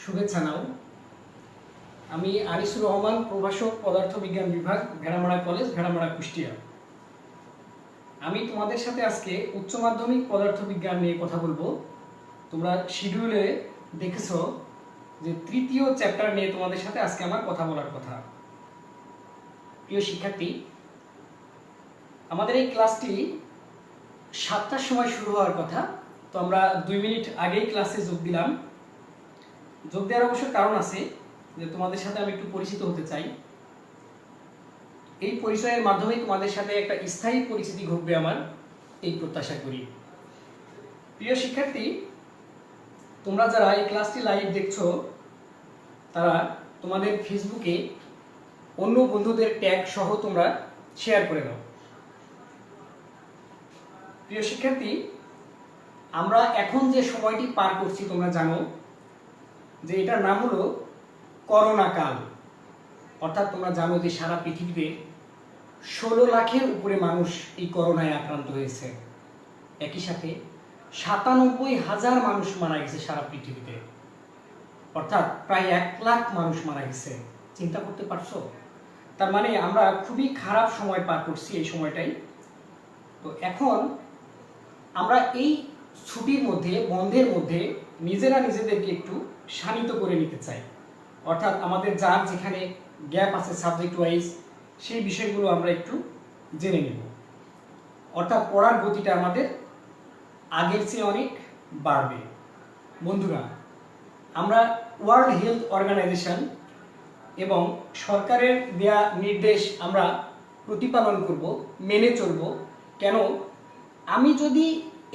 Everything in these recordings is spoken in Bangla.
শুভেচ্ছা নাও। আমি আনিসুর রহমান, প্রভাষক, পদার্থবিজ্ঞান বিভাগ, ভেড়ামারা কলেজ, ভেড়ামারা, কুষ্টিয়া। আমি তোমাদের সাথে আজকে উচ্চ মাধ্যমিক পদার্থবিজ্ঞান নিয়ে কথা বলবো। তোমরা শিডিউলে দেখেছো যে তৃতীয় চ্যাপ্টার নিয়ে তোমাদের সাথে আজকে আমার কথা বলার কথা। প্রিয় শিক্ষার্থী, আমাদের এই ক্লাসটি 7টার সময় শুরু হওয়ার কথা, তো আমরা 2 মিনিট আগেই ক্লাসে যোগ দিলাম। যোগ দেওয়ার অবশ্য কারণ আছে, যে তোমাদের সাথে আমি একটু পরিচিত হতে চাই। এই পরিচয়ের মাধ্যমে তোমাদের সাথে একটা স্থায়ী পরিচিতি ঘটবে আমার, এই প্রত্যাশা করি। প্রিয় শিক্ষার্থী, তোমরা যারা এই ক্লাসটি লাইভ দেখছো তারা তোমাদের ফেসবুকে অন্য বন্ধুদের ট্যাগ সহ তোমরা শেয়ার করে দাও। প্রিয় শিক্ষার্থী, আমরা এখন যে সময়টি পার করছি তোমরা জানো যে এটার নাম হলো করোনা কাল। অর্থাৎ তোমরা জানো যে সারা পৃথিবীতে 16 লাখের উপরে মানুষ এই করোনায় আক্রান্ত হয়েছে। একই সাথে 97,000 মানুষ মারা গেছে সারা পৃথিবীতে, অর্থাৎ প্রায় 1 লাখ মানুষ মারা গেছে। চিন্তা করতে পারছো? তার মানে আমরা খুবই খারাপ সময় পার করছি এই সময়টাই। তো এখন আমরা এই ছুটির মধ্যে, বন্ধের মধ্যে নিজেরা নিজেদেরকে একটু শানিত করে নিতে চাই। অর্থাৎ আমাদের যার যেখানে গ্যাপ আছে সাবজেক্ট ওয়াইজ, সেই বিষয়গুলো আমরা একটু জেনে নেব। অর্থাৎ পড়ার গতিটা আমাদের আগের চেয়ে অনেক বাড়বে। বন্ধুরা, আমরা ওয়ার্ল্ড হেলথ অর্গানাইজেশন এবং সরকারের দেয়া নির্দেশ আমরা প্রতিপালন করব, মেনে চলব। কেন? আমি যদি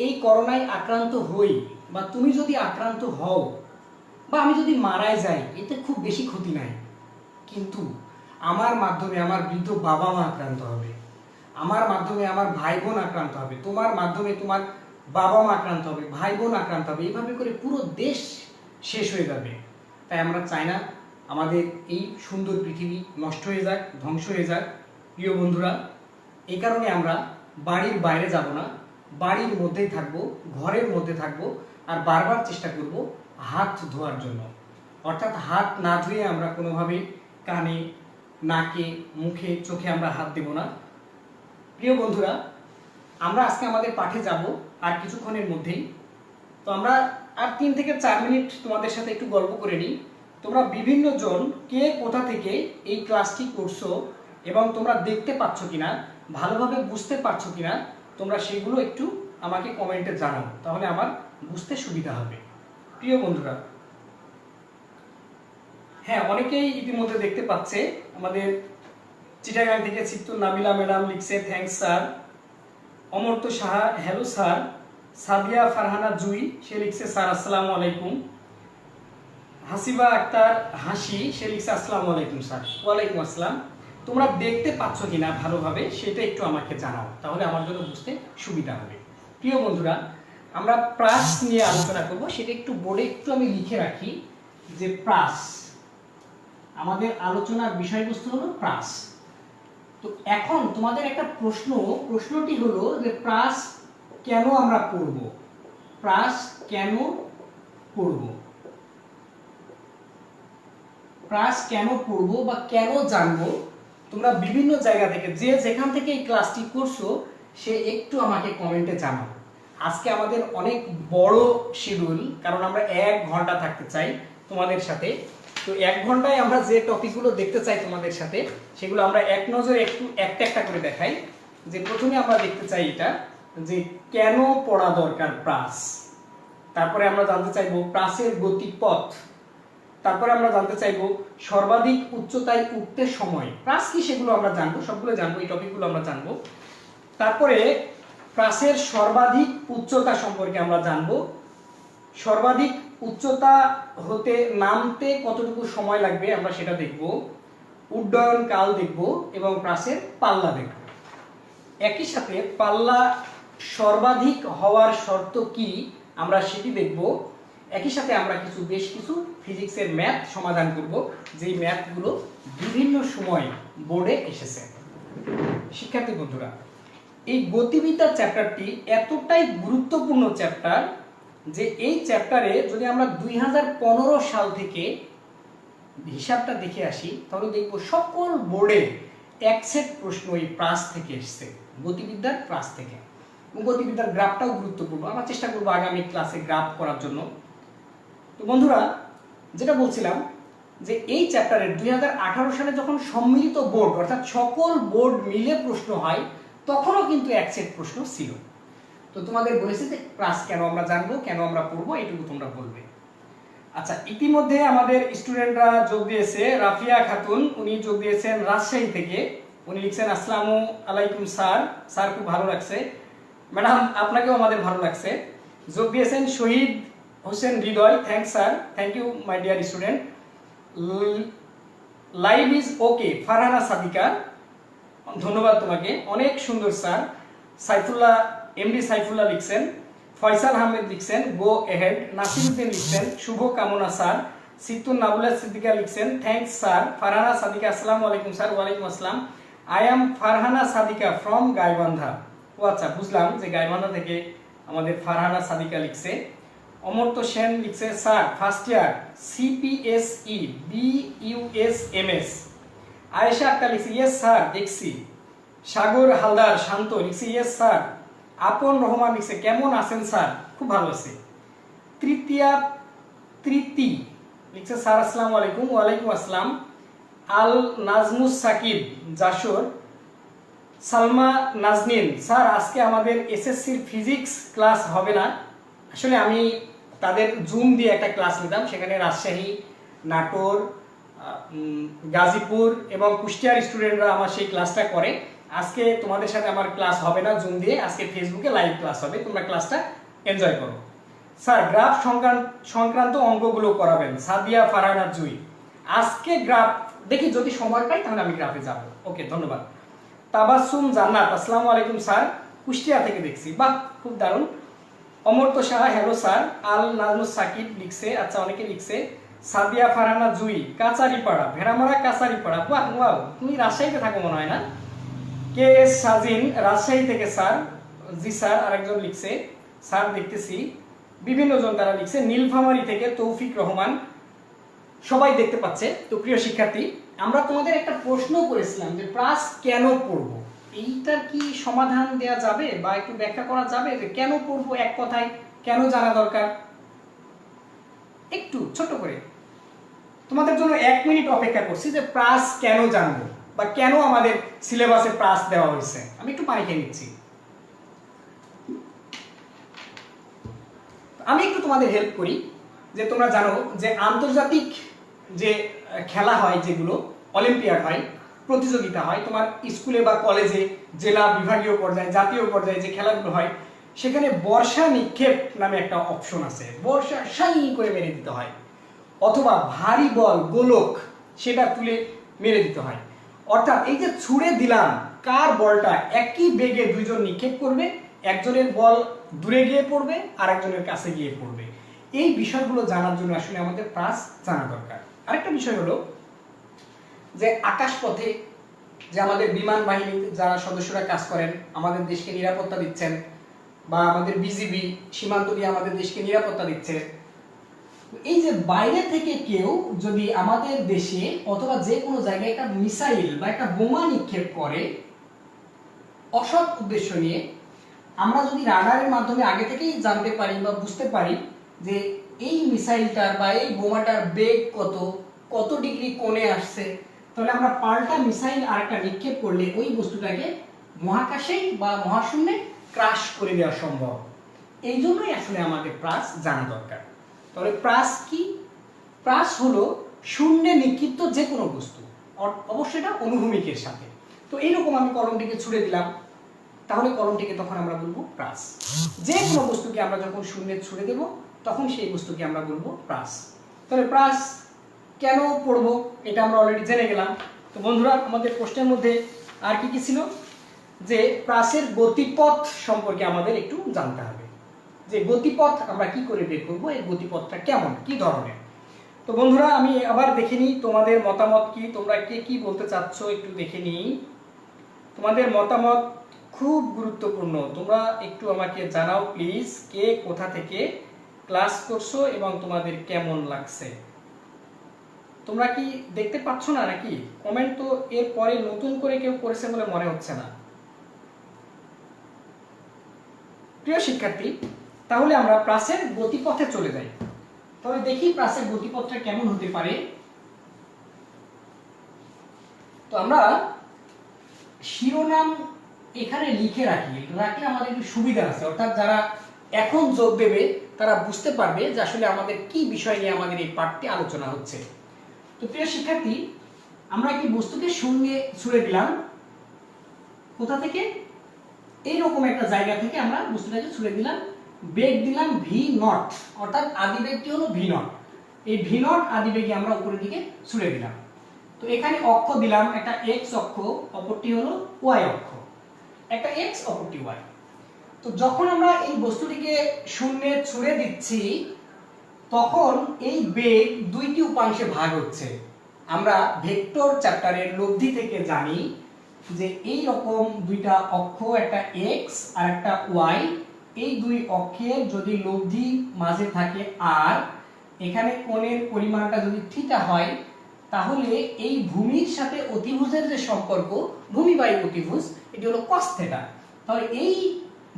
এই করোনায় আক্রান্ত হই, বা তুমি যদি আক্রান্ত হও, বা আমি যদি মারা যাই, এতে খুব বেশি ক্ষতি নাই। কিন্তু আমার মাধ্যমে আমার বৃদ্ধ বাবা মা আক্রান্ত হবে, আমার মাধ্যমে আমার ভাই বোন আক্রান্ত হবে, তোমার মাধ্যমে তোমার বাবা মা আক্রান্ত হবে, ভাই বোন আক্রান্ত হবে, এইভাবে করে পুরো দেশ শেষ হয়ে যাবে। তাই আমরা চাই না আমাদের এই সুন্দর পৃথিবী নষ্ট হয়ে যাক, ধ্বংস হয়ে যাক। প্রিয় বন্ধুরা, এই কারণে আমরা বাড়ির বাইরে যাব না, বাড়ির মধ্যেই থাকবো, ঘরের মধ্যে থাকবো, আর বারবার চেষ্টা করব হাত ধোয়ার জন্য। অর্থাৎ হাত না ধুয়ে আমরা কোনোভাবেই কানে, নাকে, মুখে, চোখে আমরা হাত দেব না। প্রিয় বন্ধুরা, আমরা আজকে আমাদের পাঠে যাব আর কিছুক্ষণের মধ্যেই। তো আমরা আর 3 থেকে 4 মিনিট তোমাদের সাথে একটু গল্প করে নিই। তোমরা বিভিন্ন জন কে কোথা থেকে এই ক্লাসটি করছো এবং তোমরা দেখতে পাচ্ছ কিনা, ভালোভাবে বুঝতে পারছো কিনা, তোমরা সেগুলো একটু আমাকে কমেন্টে জানাও, তাহলে আমার বুঝতে সুবিধা হবে। প্রিয় বন্ধুরা, হ্যাঁ, অনেকেই ইতিমধ্যে দেখতে পাচ্ছে। আমাদের চিটাগাং থেকে চিত্তুর নাবিলা ম্যাডাম লিখছে thanks sir. Amartya Saha hello sir. Sadia Farhana Jui, সে লিখছে স্যার আসসালামু আলাইকুম। হাসিবা আক্তার হাসি, সে লিখছে আসসালামু আলাইকুম স্যার। ওয়ালাইকুম আসসালাম। তোমরা দেখতে পাচ্ছ কিনা ভালোভাবে সেটা একটু আমাকে জানাও, তাহলে আমার জন্য বুঝতে সুবিধা হবে। প্রিয় বন্ধুরা, আমরা প্রাস নিয়ে আলোচনা করব, সেটা একটু বোর্ডে একটু আমি লিখে রাখি যে প্রাস, আমাদের আলোচনার বিষয়বস্তু হলো প্রাস। তো এখন তোমাদের একটা প্রশ্নটি হলো যে প্রাস কেন আমরা পড়ব, প্রাস কেন পড়ব, প্রাস কেন পড়ব বা কেন জানবো। তোমরা বিভিন্ন জায়গা থেকে, যে যেখান থেকে এই ক্লাসটি করছো, সে একটু আমাকে কমেন্টে জানাও। আজকে আমাদের অনেক বড় শিডিউল, কারণ আমরা 1 ঘন্টা থাকতে চাই তোমাদের সাথে। তো 1 ঘন্টায় আমরা যে টপিকগুলো দেখতে চাই তোমাদের সাথে, সেগুলো আমরা এক নজরে একটু একটা একটা করে দেখাই। যে প্রথমে আমরা দেখতে চাই এটা, যে কেন পড়া দরকার প্রাস। তারপরে আমরা জানতে চাইবো প্রাসের গতিপথ। তারপরে আমরা জানতে চাইবো সর্বাধিক উচ্চতায় উঠতে সময় প্রাস কি, সেগুলো আমরা জানবো, সবগুলো জানবো, এই টপিকগুলো আমরা জানবো। তারপরে প্রাসের সর্বাধিক উচ্চতা সম্পর্কে আমরা জানবো, সর্বাধিক উচ্চতা হতে নামতে কতটুকু সময় লাগবে আমরা সেটা দেখব, উড্ডয়ন কাল দেখব, এবং প্রাসের পাল্লা দেখব। একই সাথে পাল্লা সর্বাধিক হওয়ার শর্ত কি আমরা সেটি দেখব। একই সাথে আমরা বেশ কিছু ফিজিক্সের ম্যাথ সমাধান করব, যেই ম্যাথগুলো বিভিন্ন সময় বোর্ডে এসেছে। শিক্ষার্থী বন্ধুরা, এই গতিবিদ্যা চ্যাপ্টারটি এতটাই গুরুত্বপূর্ণ চ্যাপ্টার যে এই চ্যাপ্টারে যদি আমরা 2015 সাল থেকে হিসাবটা দেখে আসি তাহলে দেখব সকল বোর্ডে এক সেট প্রশ্ন এই প্রাস থেকে এসছে, গতিবিদ্যার প্রাস থেকে। গতিবিদ্যার গ্রাফটাও গুরুত্বপূর্ণ, আমরা চেষ্টা করবো আগামী ক্লাসে গ্রাফ করার জন্য। তো বন্ধুরা, যেটা বলছিলাম যে এই চ্যাপ্টারের 2018 সালে যখন সম্মিলিত বোর্ড অর্থাৎ সকল বোর্ড মিলে প্রশ্ন হয় তখনও কিন্তু এক সেট প্রশ্ন ছিল। তো তোমাদের বলেছে যে প্রাস কেন আমরা জানবো, কেন আমরা পড়বো, এটুকু তোমরা বলবে। আচ্ছা, ইতিমধ্যে আমাদের স্টুডেন্টরা যোগ দিয়েছে। রাফিয়া খাতুন, উনি যোগ দিয়েছেন রাজশাহী থেকে। উনি লিখছেন আসসালামু আলাইকুম স্যার, স্যার খুব ভালো লাগছে। ম্যাডাম আপনাকেও আমাদের ভালো লাগছে। যোগ দিয়েছেন Shahid Hossain Hridoy, thanks sir, thank you my dear student. Live is okay, Farhana Sadika, ধন্যবাদ তোমাকে, অনেক সুন্দর স্যার। সাইফুল্লাহ, এমডি সাইফুল্লাহ লিখছেন। ফয়সাল আহমেদ লিখছেন গো এহেড। নাসিরউদ্দিন লিখছেন শুভ কামনা স্যার। সিতুন নাবুলা সিদ্দিকা লিখছেন থ্যাংকস স্যার। ফারহানা সাদিকা, আসসালামু আলাইকুম স্যার। ওয়ালাইকুম আসসালাম। I am Farhana Sadika from Gaibandha. ও আচ্ছা, বুঝলাম যে গাইবান্ধা থেকে আমাদের ফারহানা সাদিকা লিখছে। অমর্ত্য সেন লিখছে sir first year CPSE BUSMS. Ayesha Akter লিখছে ইয়েস স্যার দেখছি। সাগর হালদার শান্ত লিখছে ইয়েস স্যার। আপন রহমান লিখছে কেমন আছেন স্যার, খুব ভালো আছে। তৃতি লিখছে স্যার আসসালামু আলাইকুম। ওয়ালাইকুম আসসালাম। আল নাজমুস সাকিব যশোর। সালমা নাজনীন, স্যার আজকে আমাদের এসএসসির ফিজিক্স ক্লাস হবে না। আসলে আমি তাদের জুম দিয়ে একটা ক্লাস নিতাম, সেখানে রাজশাহী, নাটোর, গাজীপুর এবং কুষ্টিয়ার স্টুডেন্টরা আমার সেই ক্লাসটা করে। আজকে তোমাদের সাথে আমার ক্লাস হবে না জুম দিয়ে, আজকে ফেসবুকে লাইভ ক্লাস হবে, তোমরা ক্লাসটা এনজয় করো। স্যার গ্রাফ সংক্রান্ত অঙ্কগুলো করাবেন, সাদিয়া ফারহানা জুই। আজকে গ্রাফ দেখি, যদি সময় পাই তাহলে আমি গ্রাফে যাব। ওকে, ধন্যবাদ। তাবাসসুম জান্নাত, আসসালামু আলাইকুম স্যার, কুষ্টিয়া থেকে দেখছি, বাহ খুব দারুণ। Amartya Saha, hello sir. আল নাজমুস সাকিব লিখছে, আচ্ছা অনেকে লিখছে। সাদিয়া ফারহানা জুই, কাচারিপাড়া, ভেড়ামারা কাচারিপাড়া, বাহ ওয়াও, তুমি রাজশাহীতে থাকো মনে হয় না? কে এস সাজিন, রাজশাহী থেকে স্যার। জি স্যার। আরেকজন লিখছে স্যার দেখতেছি, বিভিন্ন জন তারা লিখছে। নীলফামারী থেকে তৌফিক রহমান, সবাই দেখতে পাচ্ছে। তো প্রিয় শিক্ষার্থী, আমরা তোমাদের একটা প্রশ্ন করেছিলাম যে প্রাস কেন পড়বো, এইটার কি সমাধান দেয়া যাবে বা একটু ব্যাখ্যা করা যাবে যে কেন পড়বো, এক কথায় কেন জানা দরকার? একটু ছোট করে তোমাদের জন্য 1 মিনিট অপেক্ষা করছি যে প্রাস কেন জানবো বা কেন আমাদের সিলেবাসে প্রাস দেওয়া হয়েছে। আমি একটু পানি খেয়ে নিচ্ছি। আমি একটু তোমাদের হেল্প করি যে তোমরা জানো যে আন্তর্জাতিক যে খেলা হয়, যেগুলো অলিম্পিয়াড হয়, প্রতিযোগিতা হয় তোমার স্কুলে বা কলেজে, জেলা বিভাগীয় পর্যায়ে, জাতীয় পর্যায়ে যে খেলাগুলো হয়, সেখানে বর্ষা নিক্ষেপ নামে একটা অপশন আছে। বর্ষা সাই করে মেরে দিতে হয়, অথবা ভারী বল গোলক সেটা তুলে মেরে দিতে হয়। অর্থাৎ এই যে ছুড়ে দিলাম, কার বলটা একই বেগে দুইজন নিক্ষেপ করবে, একজনের বল দূরে গিয়ে পড়বে আর একজনের কাছে গিয়ে পড়বে, এই বিষয়গুলো জানার জন্য আসলে আমাদের প্রাস জানা দরকার। আরেকটা বিষয় হলো যে আকাশপথে যে আমাদের বিমান বাহিনী যারা সদস্যরা কাজ করেন, আমাদের দেশকে নিরাপত্তা দিচ্ছেন, বা আমাদের বিজিবি সীমান্ত দিয়ে আমাদের দেশকে নিরাপত্তা দিচ্ছে, এই যে বাইরে থেকে কেউ যদি আমাদের দেশে অথবা যে কোনো জায়গায় একটা মিসাইল বা একটা বোমা নিক্ষেপ করে অসৎ উদ্দেশ্য নিয়ে, আমরা যদি রাডারের মাধ্যমে আগে থেকেই জানতে পারি বা বুঝতে পারি যে এই মিসাইলটার বা এই বোমাটার বেগ কত, কত ডিগ্রি কোণে আসছে, তাহলে আমরা পাল্টা মিসাইল আরেকটা নিক্ষেপ করলে ওই বস্তুটাকে মহাকাশে বা মহাশূন্যে ক্রাশ করে দেওয়া সম্ভব। এই জন্যই আসলে আমাদের প্রাস জানা দরকার। তাহলে প্রাস কি? প্রাস হলো শূন্যে নিক্ষিপ্ত যে কোনো বস্তু, অবশ্যই এটা অনুভূমিকের সাথে। তো এইরকম আমি কলমটিকে ছুড়ে দিলাম, তাহলে কলমটিকে তখন আমরা বলবো প্রাস। যে কোনো বস্তুকে আমরা যখন শূন্যে ছুড়ে দেব তখন সেই বস্তুকে আমরা বলবো প্রাস। তাহলে প্রাস কেন পড়বো এটা আমরা অলরেডি জেনে গেলাম। তো বন্ধুরা, আমাদের প্রশ্নের মধ্যে আর কি কি ছিল, যে প্রাসের গতিপথ সম্পর্কে আমাদের একটু জানতে হবে, যে গতিপথ আমরা কি করে বের করবো, এই গতিপথটা কেমন, কি ধরনের। তো বন্ধুরা, আমি আবার দেখে নিই তোমাদের মতামত কি, তোমরা কে কি বলতে চাচ্ছ একটু দেখে নিই। তোমাদের মতামত খুব গুরুত্বপূর্ণ, তোমরা একটু আমাকে জানাও প্লিজ, কে কোথা থেকে ক্লাস করছো এবং তোমাদের কেমন লাগছে? তোমরা কি দেখতে পাচ্ছ না নাকি? কমেন্ট তো এর পরে নতুন করে কেউ করেছে বলে মনে হচ্ছে না। প্রিয় শিক্ষার্থী, তাহলে আমরা প্রাসের গতিপথে চলে যাই। তাহলে দেখি প্রাসের গতিপথটা কেমন হতে পারে। তো আমরা শিরোনাম এখানে লিখে রাখলে আমাদের একটু সুবিধা আছে, অর্থাৎ যারা এখন যোগ দেবে তারা বুঝতে পারবে যে আসলে আমাদের কি বিষয় নিয়ে আমাদের এই পাঠটি আলোচনা হচ্ছে। তো প্রিয় শিক্ষার্থী, আমরা একটি বস্তুকে শূন্যে ছুড়ে দিলাম। কোথা থেকে? এইরকম একটা জায়গা থেকে আমরা বস্তুটাকে ছুড়ে দিলাম, বেগ দিলাম v0, অর্থাৎ আদিবেগটি হলো v0। এই v0 আদিবেগে আমরা উপরের দিকে ছুড়ে দিলাম। তো এখানে অক্ষ দিলাম, একটা x অক্ষ, অপরটি হলো y অক্ষ, একটা x অপরটি y। তো যখন আমরা এই বস্তুটিকে শূন্যে ছুড়ে দিচ্ছি তখন এই বেগ দুইটি উপাংশে ভাগ হচ্ছে। আমরা ভেক্টর চ্যাপ্টারের লব্ধি থেকে জানি যে এই রকম দুইটা অক্ষ, একটা x আর একটা y, এই দুই অক্ষের যদি লব্ধি মাঝে থাকে আর এখানে কোণের পরিমাণটা যদি থিটা হয়, তাহলে এই ভূমির সাথে অতিভুজের যে সম্পর্ক, ভূমি বাই অতিভুজ, এটি হলো cos থিটা। তাহলে এই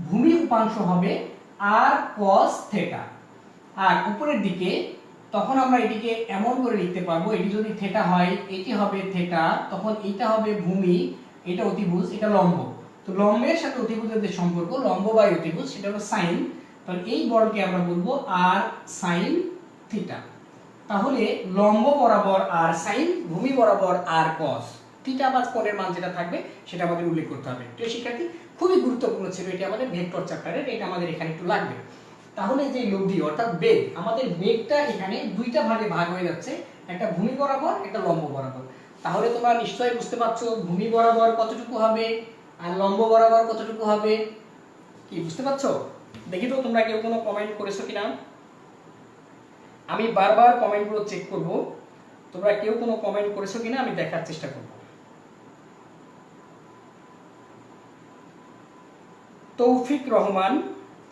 ভূমি উপাংশ হবে r cos থিটা। আর উপরের দিকে তখন আমরা এটিকে এমন করে লিখতে পারবো, এটি যদি থিটা হয় এটি হবে থিটা, তখন এটা হবে ভূমি, এটা অতিভুজ, এটা লম্ব। তো লম্বের সাথে অতিভুজের যে সম্পর্ক, লম্ব বাই অতিভুজ, সেটা হলো sin। তাহলে এই বলকে আমরা বলবো r sin থিটা। তাহলে লম্ব বরাবর r sin, ভূমি বরাবর r cos থিটা বা কোণের মান যেটা থাকবে সেটা আমাদের উল্লেখ করতে হবে। প্রিয় শিক্ষার্থী, খুবই গুরুত্বপূর্ণ ছিল এটি আমাদের ভেক্টর চ্যাপ্টারের, এটা আমাদের এখানে একটু লাগবে। তাহলে যে লব্ধি অর্থাৎ বেগ, আমাদের বেগটা এখানে দুইটা ভাগে ভাগ হয়ে যাচ্ছে, একটা ভূমি বরাবর, একটা লম্ব বরাবর। তাহলে তোমরা নিশ্চয়ই বুঝতে পারছো ভূমি বরাবর কতটুকু হবে আর লম্ব বরাবর কতটুকু হবে। কি বুঝতে পারছো? দেখি তো তোমরা কেউ কোনো কমেন্ট করেছো কিনা। আমি বারবার কমেন্টগুলো চেক করব, তোমরা কেউ কোনো কমেন্ট করেছো কিনা আমি দেখার চেষ্টা করব। তৌফিক রহমান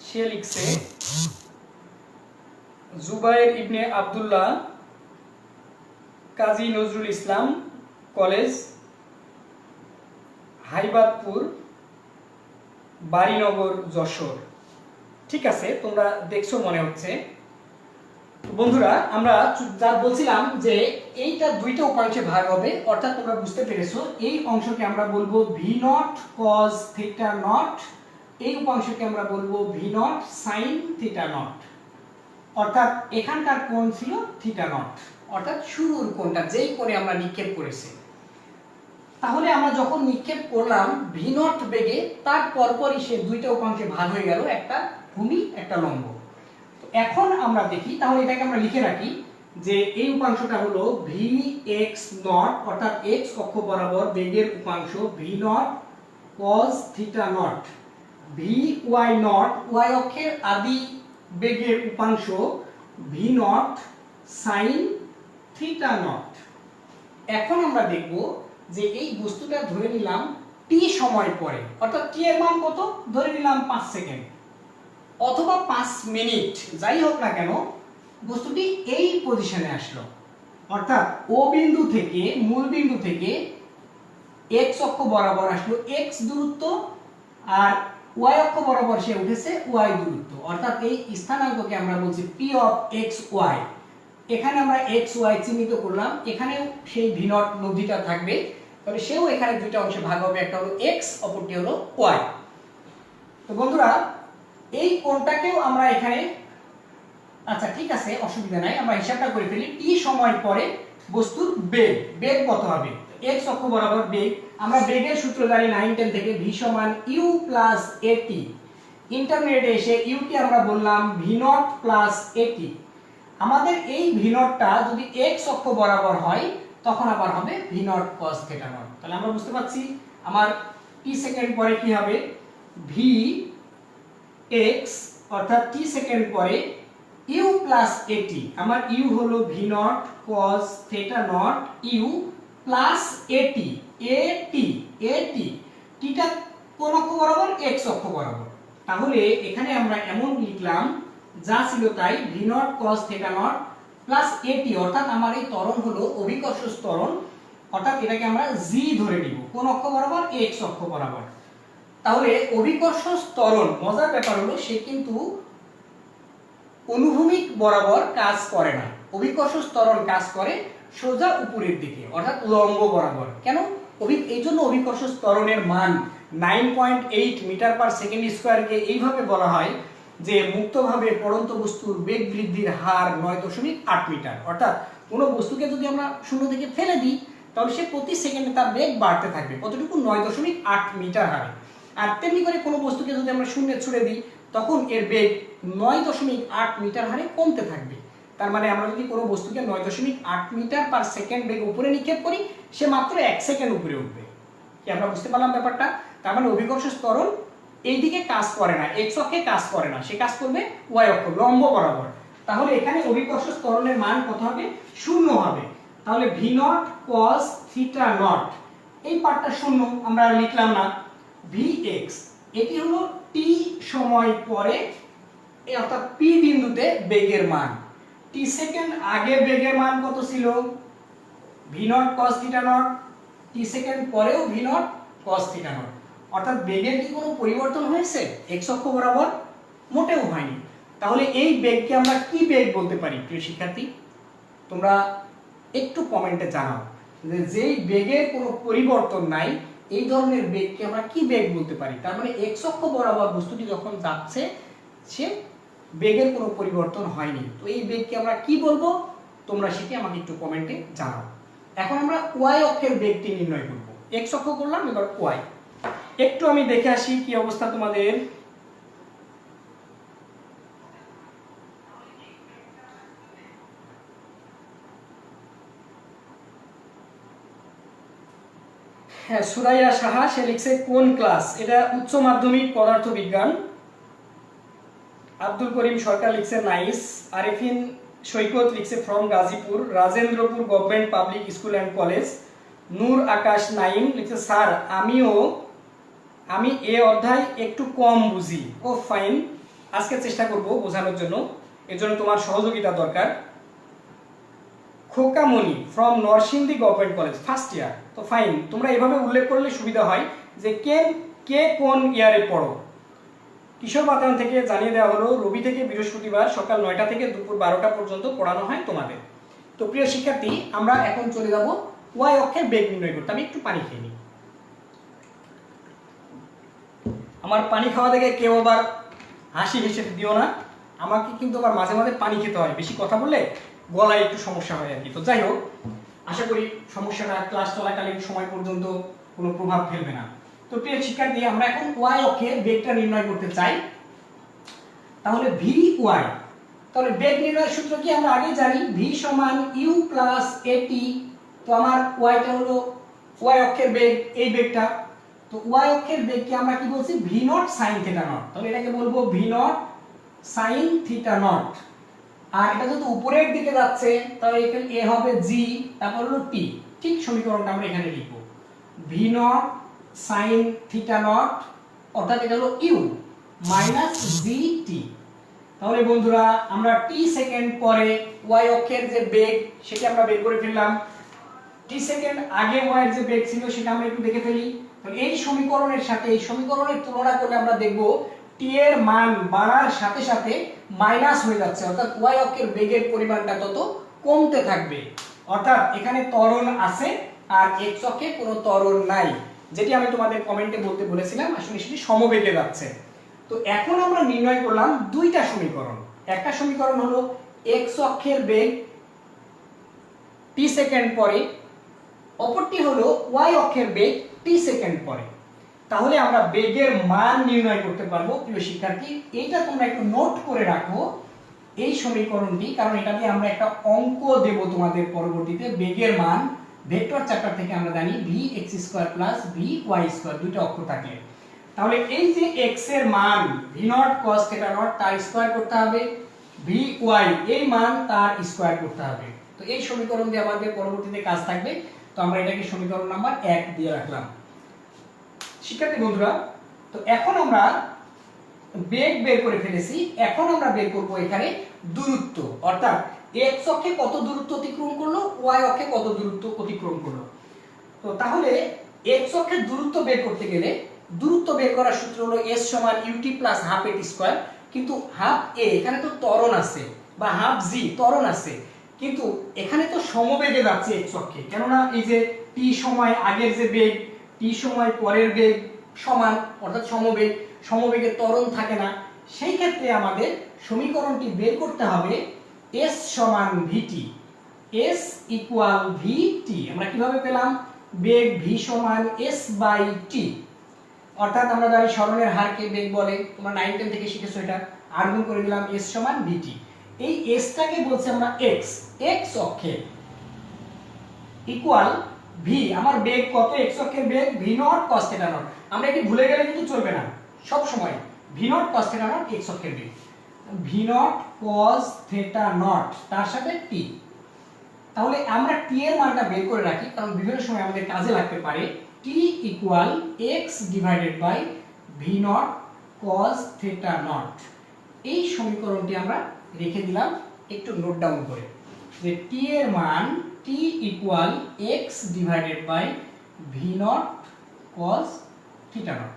সে লিখছে, জুবায়ের ইবনে আব্দুল্লাহ, কাজী নজরুল ইসলাম কলেজ, হাইবাদপুর, বাড়িনগর, যশোর। ঠিক আছে, তোমরা দেখছো মনে হচ্ছে। বন্ধুরা, আমরা যা বলছিলাম যে এইটা দুইটা উপাংশে ভাগ হবে, অর্থাৎ তোমরা বুঝতে পেরেছো এই অংশকে আমরা বলবো v0 cos থিটা নট, এই উপাংশকে আমরা বলবো v0 sin থিটা নট। অর্থাৎ এখানকার কোণ ছিল থিটা নট, অর্থাৎ শুরুর কোণটা, যেই কোণে আমরা নিক্ষেপ করেছি। তাহলে আমরা যখন নিক্ষেপ করলাম v0 বেগে, তার পরপরই সে দুইটা উপাংশে ভাগ হয়ে গেল, একটা ভূমি একটা লম্ব। তো এখন আমরা দেখি, তাহলে এটাকে আমরা লিখে রাখি যে এই উপাংশটা হলো vx0, অর্থাৎ x অক্ষ বরাবর বেগের উপাংশ v0 cos theta not, vy0 y অক্ষের আদি বেগের উপাংশ v0 sin থিটা নট। এখন আমরা দেখব যে এই বস্তুটা ধরে নিলাম t সময় পরে, অর্থাৎ t এর মান কত ধরে নিলাম 5 সেকেন্ড অথবা 5 মিনিট, যাই হোক না কেন বস্তুটি এই পজিশনে আসলো। অর্থাৎ ও বিন্দু থেকে, মূল বিন্দু থেকে x অক্ষ বরাবর আসলো x দূরত্ব, আর y অক্ষ বরাবর সে উঠেছে y দূরত্ব। অর্থাৎ এই স্থানাঙ্ককে আমরা বলছি p of xy। এখানে আমরা xy চিহ্নিত করলাম, এখানেও সেই v0 লব্ধিটা থাকবে। তাহলে সেও এখানে দুইটা অংশে ভাগ হবে, একটা হলো x, অপরটি হলো y। তো বন্ধুরা, এই কোণটাকেও আমরা এখানে, আচ্ছা ঠিক আছে, অসুবিধা নাই, আমরা হিসাবটা করে ফেলি। t সময় পরে বস্তুর বেগ কত হবে? x অক্ষ বরাবর বেগ, আমরা বেগের সূত্র জানি 9 10 থেকে, v সমান u প্লাস at। ইন্টারমিডিয়েটে এসে u কে আমরা বললাম v0 প্লাস at। আমাদের এই v0 টা যদি x অক্ষ বরাবর হয় তখন আবার হবে v0 cos থিটা নট। তাহলে আমরা বুঝতে পারছি আমার t সেকেন্ড পরে কি হবে, v x, অর্থাৎ t সেকেন্ড পরে u প্লাস at। আমার u হলো v0 cos theta not u plus at, টিটা কোন অক্ষ বরাবর? x অক্ষ বরাবর। তাহলে এখানে আমরা এমন লিখলাম যা ছিল তাই V naught cos theta not plus এটি, অর্থাৎ আমার এই ত্বরণ হলো অভিকর্ষ ত্বরণ, অর্থাৎ এটাকে আমরা জি ধরে নিব কোন অক্ষ বরাবর, এক্স অক্ষ বরাবর। তাহলে অভিকর্ষ ত্বরণ, মজার ব্যাপার হলো সে কিন্তু অনুভূমিক বরাবর কাজ করে না, অভিকর্ষ ত্বরণ কাজ করে সোজা উপরের দিকে অর্থাৎ লম্ব বরাবর। কেন? এই জন্য অভিকর্ষ ত্বরণের মান 9.8 মিটার পার সেকেন্ড স্কয়ারকে এইভাবে বলা হয় যে মুক্তভাবে পড়ন্ত বস্তুর বেগ বৃদ্ধির হার 9.8 মিটার, অর্থাৎ কোনো বস্তুকে যদি আমরা শূন্য থেকে ফেলে দিই তাহলে সে প্রতি সেকেন্ডে তার বেগ বাড়তে থাকবে, কতটুকু? 9.8 মিটার হারে। আর তেমনি করে কোনো বস্তুকে যদি আমরা শূন্যে ছুড়ে দিই তখন এর বেগ 9.8 মিটার হারে কমতে থাকবে। তার মানে আমরা যদি কোনো বস্তুকে 9.8 মিটার পার সেকেন্ড বেগ উপরে নিক্ষেপ করি সে মাত্র 1 সেকেন্ড উপরে উঠবে। কি আমরা বুঝতে পারলাম ব্যাপারটা? তার মানে অভিকর্ষ ত্বরণ এই দিকে কাজ করে না, এক্স অক্ষে কাজ করে না, সে কাজ করবে ওয়াই অক্ষ লম্ব বরাবর। তাহলে এখানে অভিকর্ষ ত্বরণের মান কত হবে? 0 হবে। তাহলে V naught cos theta naught, এই পার্টটা 0 আমরা লিখলাম না। ভি এক্স, এটি হলো টি সময় পরে অর্থাৎ পি বিন্দুতে বেগের মান। টি সেকেন্ড আগে বেগের মান কত ছিল? V naught cos theta naught. T second পরেও V naught cos theta naught, অর্থাৎ বেগের কি কোনো পরিবর্তন হয়েছে এক্স অক্ষ বরাবর? মোটেও হয়নি। তাহলে এই বেগকে আমরা কি বেগ বলতে পারি প্রিয় শিক্ষার্থী? তোমরা একটু কমেন্টে জানাও যে যেই বেগের কোনো পরিবর্তন নাই এই ধরনের বেগকে আমরা কি বেগ বলতে পারি। তার মানে এক্স অক্ষ বরাবর বস্তুটি যখন যাচ্ছে সে বেগের কোনো পরিবর্তন হয়নি, তো এই বেগকে আমরা কি বলবো তোমরা সেটি আমাকে একটু কমেন্টে জানাও। এখন আমরা ওয়াই অক্ষের বেগটি নির্ণয় করব। এক্স অক্ষ করলাম, এবার ওয়াই। একটু আমি দেখে আসি কি অবস্থা তোমাদের। হ্যাঁ, সুরাইয়া সাহা সে লিখছে কোন ক্লাস? এটা উচ্চ মাধ্যমিক পদার্থবিজ্ঞান। আব্দুল করিম সরকার লিখছে নাইস। আরিফিন সৈকত লিখছে from Gazipur, Rajendrapur government public school and college. Nur Akash Naim লিখছে স্যার আমি এ অধ্যায় একটু কম বুঝি। ও ফাইন, আজকে চেষ্টা করব বোঝানোর জন্য, এর জন্য তোমার সহযোগিতা দরকার। Khokamoni from Narsingdi government college first year. তো ফাইন, তোমরা এভাবে উল্লেখ করলে সুবিধা হয় যে কে কোন ইয়ারে পড়ো। কিশোর বাতায়ন থেকে জানিয়ে দেওয়া হলো রবি থেকে বৃহস্পতিবার সকাল 9টা থেকে দুপুর 12টা পর্যন্ত পড়ানো হয় তোমাদের। তো প্রিয় শিক্ষার্থী, আমরা এখন চলে যাব ওয়াই অক্ষের বেগ নির্ণয় করতে। আমি একটু পানি খেয়ে নিই। আমার পানি খাওয়া দেখে কেউ আবার হাসি হেসে দিও না, আমাকে কিন্তু আবার মাঝে মাঝে পানি খেতে হয়, বেশি কথা বললে গলায় একটু সমস্যা হয় আর কি। তো যাই হোক, আশা করি সমস্যাটা ক্লাস চলাকালীন সময় পর্যন্ত কোনো প্রভাব ফেলবে না। তো প্রিয় শিক্ষার্থী, আমরা এখন ওয়াই অক্ষের বেগটা নির্ণয় করতে চাই। তাহলে ভি ওয়াই, তাহলে বেগ নির্ণয়ের সূত্র কি আমরা আগে জানি, ভি সমান ইউ প্লাস এটি। তো আমার ওয়াইটা হলো ওয়াই অক্ষের বেগ, এই বেগটা। তো ওয়াই অক্ষের বেগকে আমরা কি বলছি? V naught sine theta naught. তাহলে এটাকে বলবো V naught sine theta naught. আর এটা যেহেতু উপরের দিকে যাচ্ছে তাহলে এখানে এ হবে জি, তারপর হলো টি। ঠিক সমীকরণটা আমরা এখানে লিখবো V naught sine theta naught, অর্থাৎ এটা হলো ইউ মাইনাস জি টি। তাহলে বন্ধুরা, আমরা টি সেকেন্ড পরে ওয়াই অক্ষের যে বেগ সেটা আমরা বের করে ফেললাম। টি সেকেন্ড আগে ওয়াই এর যে বেগ ছিল সেটা আমরা একটু দেখে ফেলি। তাহলে এই সমীকরণের সাথে এই সমীকরণের তুলনা করলে আমরা দেখব টি এর মান বাড়ার সাথে সাথে মাইনাস হয়ে যাচ্ছে, অর্থাৎ ওয়াই অক্ষের বেগের পরিমাণটা তত কমতে থাকবে। অর্থাৎ এখানে ত্বরণ আছে আর এক্স অক্ষে কোনো ত্বরণ নাই, যেটি আমি তোমাদের কমেন্টে বলতে বলেছিলাম, আসলে সেটি সমবেগে যাচ্ছে। তো এখন আমরা নির্ণয় করলাম দুইটা সমীকরণ। একটা সমীকরণ হলো এক্স অক্ষের বেগ টি সেকেন্ড পরে, অপরটি হলো ওয়াই অক্ষের বেগ টি সেকেন্ড পরে। তাহলে আমরা বেগের মান নির্ণয় করতে পারবো। প্রিয় শিক্ষার্থী, এইটা তোমরা একটু নোট করে রাখো এই সমীকরণটি, কারণ এটা দিয়ে আমরা একটা অঙ্ক দেব তোমাদের পরবর্তীতে। বেগের মান ভেক্টর চ্যাপ্টার থেকে আমরা জানি V X square plus V Y square, দুইটা অক্ষ থাকে। তাহলে এই যে এক্স এর মান V naught cos theta naught তার স্কয়ার করতে হবে, ভি ওয়াই এই মান তার স্কয়ার করতে হবে। তো এই সমীকরণ দিয়ে আমাদের পরবর্তীতে কাজ থাকবে। তো আমরা এটাকে সমীকরণ নাম্বার 1 দিয়ে রাখলাম। শিক্ষার্থী বন্ধুরা, তো এখন আমরা বেগ বের করে ফেলেছি, এখন আমরা বের করব এখানে দূরত্ব, অর্থাৎ x অক্ষে কত দূরত্ব অতিক্রম করলো, y অক্ষে কত দূরত্ব অতিক্রম করলো। তো তাহলে x অক্ষের দূরত্ব বের করতে গেলে দূরত্ব বের করার সূত্র হলো s সমান ut প্লাস হাফ এটি স্কয়ার, কিন্তু হাফ a এখানে তো ত্বরণ আছে বা হাফ g ত্বরণ আছে, কিন্তু এখানে তো সমবেগে যাচ্ছে x অক্ষে, কেননা এই যে t সময় আগের যে বেগ t সময় পরের বেগ সমান, অর্থাৎ সমবেগ, সমবেগে ত্বরণ থাকে না। সেই ক্ষেত্রে আমাদের সমীকরণটি বের করতে হবে s সমান vt, s ইকুয়াল vt। আমরা কিভাবে পেলাম? বেগ v সমান s বাই t, অর্থাৎ আমরা জানি সরণের হারকে বেগ বলে, তোমরা 9 10 থেকে শিখেছো এটা, আর গুণ করে দিলাম s সমান vt। এই s টাকে বলছি আমরা x, x অক্ষে ইকুয়াল v, আমার বেগ কত, x অক্ষের বেগ v naught cos theta not. আমরা এটি ভুলে গেলে কিন্তু চলবে না, সব সময় v naught cos theta naught x অক্ষের বেগ, v naught cos theta naught তার সাথে t। তাহলে আমরা t এর মানটা বের করে রাখি, কারণ বিভিন্ন সময় আমাদের কাজে লাগতে পারে। t equal x divided by v naught cos theta naught. এই সমীকরণটি আমরা রেখে দিলাম একটু নোট ডাউন করে, যে t এর মান t equal x divided by v naught cos theta naught.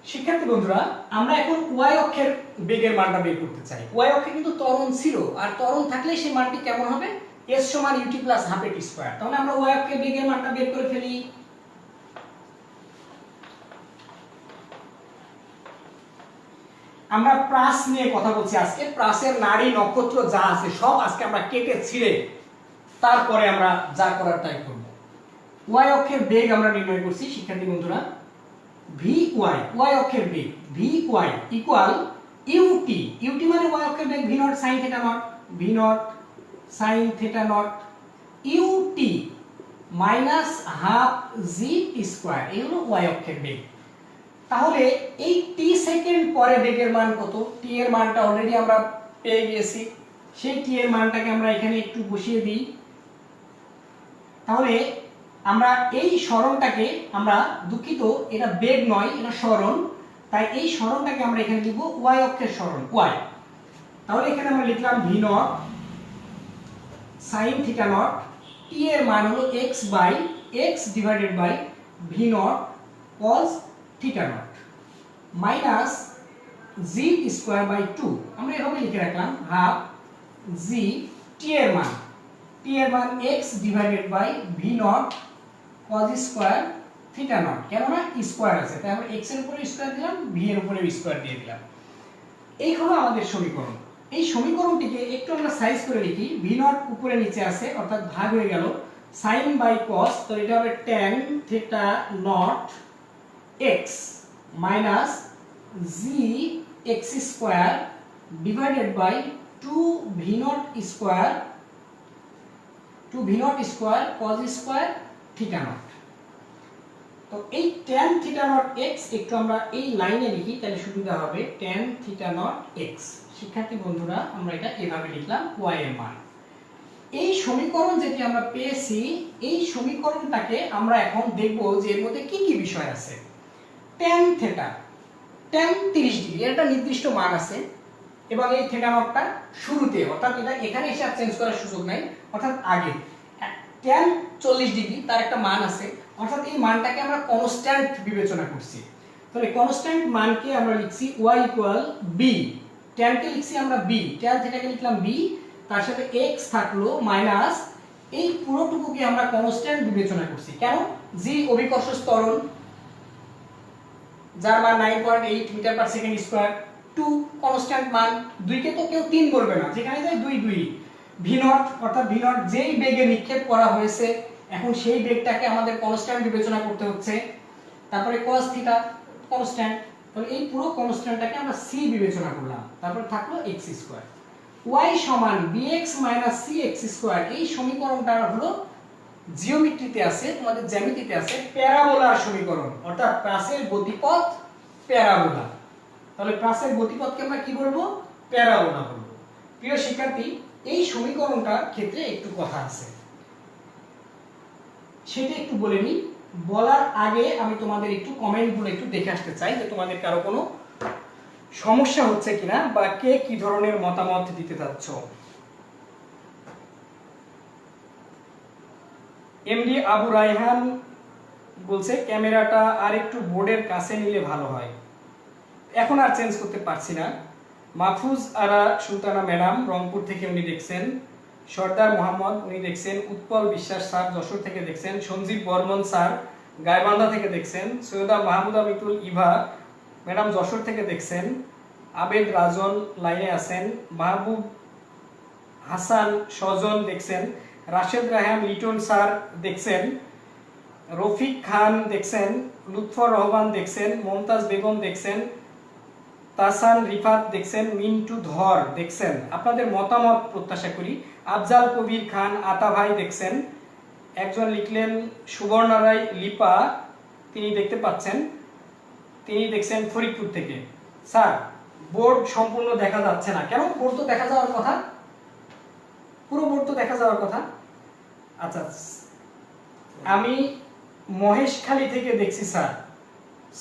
শিক্ষার্থী বন্ধুরা, আমরা এখন y অক্ষের বেগের মানটা বের করতে চাই। y অক্ষে কিন্তু ত্বরণ ছিল, আর ত্বরণ থাকলে সেই মানটি কেমন হবে? s সমান ut প্লাস হাফ এটি স্কয়ার। তাহলে আমরা y অক্ষের বেগের মানটা বের করে ফেলি। আমরা প্রাস নিয়ে কথা বলছি আজকে, প্রাসের নাড়ি নক্ষত্র যা আছে সব আজকে আমরা কেটে ছিঁড়ে তারপরে আমরা যা করার তাই করব। y অক্ষের বেগ আমরা নির্ণয় করছি শিক্ষার্থী বন্ধুরা, vy, y অক্ষের বেগ vy ইকুয়াল ut, ut মানে y অক্ষের বেগ v naught sin theta not, v naught sin theta not ut minus half g square, এই হলো y অক্ষের বেগ। তাহলে এই t সেকেন্ড পরে বেগের মান কত? t এর মানটা অলরেডি আমরা পেয়ে গিয়েছি, সেই t এর মানটাকে আমরা এখানে একটু বসিয়ে দিই। তাহলে আমরা এই সরণটাকে, আমরা দুঃখিত এটা বেগ নয় এটা সরণ, তাই এই সরণটাকে আমরা এখানে লিখব y অক্ষের সরণ y। তাহলে এখানে আমরা লিখলাম v naught sin theta naught, t এর মান হলো x by x divided by v naught cos theta naught minus g square by 2। আমরা এভাবে লিখে রাখলাম হাফ g, t এর মান x divided by v naught cos square theta naught, কেননা স্কয়ার আছে তাই আমরা x এর উপরে স্কয়ার দিলাম, v এর উপরে স্কয়ার দিয়ে দিলাম। এই হলো আমাদের সমীকরণ। এই সমীকরণটিকে একটু আমরা সাইজ করে লিখি, v নট উপরে নিচে আছে অর্থাৎ ভাগ হয়ে গেল sin বাই cos, তো এটা হবে tan theta naught x minus g x square divided by 2 v naught square cos square theta naught. তো এই tan থিটা নট x একটু আমরা এই লাইনে লিখি, তাহলে সুবিধা হবে tan থিটা নট x। শিক্ষার্থী বন্ধুরা, আমরা এটা এভাবে লিখলাম y এর মান। এই সমীকরণ যেটি আমরা পেয়েছি, এই সমীকরণটাকে আমরা এখন দেখব যে এর মধ্যে কি কি বিষয় আছে। tan থিটা, tan 30 ডিগ্রি, এটা নির্দিষ্ট মান আছে, এবং এই থিটা নটটা শুরুতে, অর্থাৎ এটা এখানে এসে আর চেঞ্জ করার সুযোগ নাই, অর্থাৎ আগে tan 40 ডিগ্রি তার একটা মান আছে, অর্থাৎ এই মানটাকে আমরা কনস্ট্যান্ট বিবেচনা করছি। তাহলে কনস্ট্যান্ট মানকে আমরা লিখছি y ইকুয়াল b, tan কে লিখছি আমরা b, tan থিটাকে লিখলাম b, তার সাথে x থাকলো মাইনাস এই পুরোটুকুকে আমরা কনস্ট্যান্ট বিবেচনা করছি। কেন? g অভিকর্ষ ত্বরণ যার মান 9.8 metre per second square, 2 constant মান, 2 কে তো কেউ 3 বলবে না, যেখানে যায় 2 2, v নট অর্থাৎ v নট যেই বেগে নিক্ষেপ করা হয়েছে এখন সেই বেগটাকে আমাদের কনস্ট্যান্ট বিবেচনা করতে হচ্ছে। তারপরে cos থিটা কনস্ট্যান্ট, তাহলে এই পুরো কনস্ট্যান্টটাকে আমরা c বিবেচনা করলাম, তারপর থাকলো x স্কয়ার। y সমান bx cx স্কয়ার, এই সমীকরণটা হলো জিওমেট্রিতে আছে, তোমাদের জ্যামিতিতে আছে প্যারাবোলার সমীকরণ, অর্থাৎ প্রাসের গতিপথ প্যারাবোলা। তাহলে প্রাসের গতিপথকে আমরা কি বলবো? প্যারাবোলা বলবো। প্রিয় শিক্ষার্থী, এই সমীকরণটার ক্ষেত্রে একটু কথা আছে, সেটা একটু বলে নিই। বলার আগে আমি তোমাদের একটু কমেন্টগুলো একটু দেখে আসতে চাই, যে তোমাদের কারো কোনো সমস্যা হচ্ছে কিনা বা কে কি ধরনের মতামত দিতে চাচ্ছ। এমডি আবু রায়হান বলছে ক্যামেরাটা আর একটু বোর্ডের কাছে নিলে ভালো হয়, এখন আর চেঞ্জ করতে পারছি না। মাহফুজ আরা সুলতানা ম্যাডাম রংপুর থেকে উনি দেখছেন, সর্দার মোহাম্মদ উনি দেখছেন, উৎপল বিশ্বাস স্যার যশোর থেকে দেখছেন, সঞ্জীব বর্মন স্যার গাইবান্ধা থেকে দেখছেন, সৈয়দা মাহমুদা মিতুল ইভা ম্যাডাম যশোর থেকে দেখছেন, আবেদ রাজন লাইনে আছেন, মাহবুব হাসান স্বজন দেখছেন, রাশেদ রায়হান লিটন স্যার দেখছেন, রফিক খান দেখছেন, লুৎফর রহমান দেখছেন, মমতাজ বেগম দেখছেন, তাসান রিফাত দেখছেন, মিন্টু ধর দেখছেন। আপনাদের মতামত প্রত্যাশা করি। আফজাল কবির খান আতা ভাই দেখছেন, একজন লিখলেন সুবর্ণা রায় লিপা, তিনি দেখতে পাচ্ছেন, তিনি দেখছেন ফরিদপুর থেকে। স্যার বোর্ড সম্পূর্ণ দেখা যাচ্ছে না কেন? বোর্ড তো দেখা যাওয়ার কথা, পুরো বোর্ড তো দেখা যাওয়ার কথা। আচ্ছা, আমি মহেশখালী থেকে দেখছি স্যার,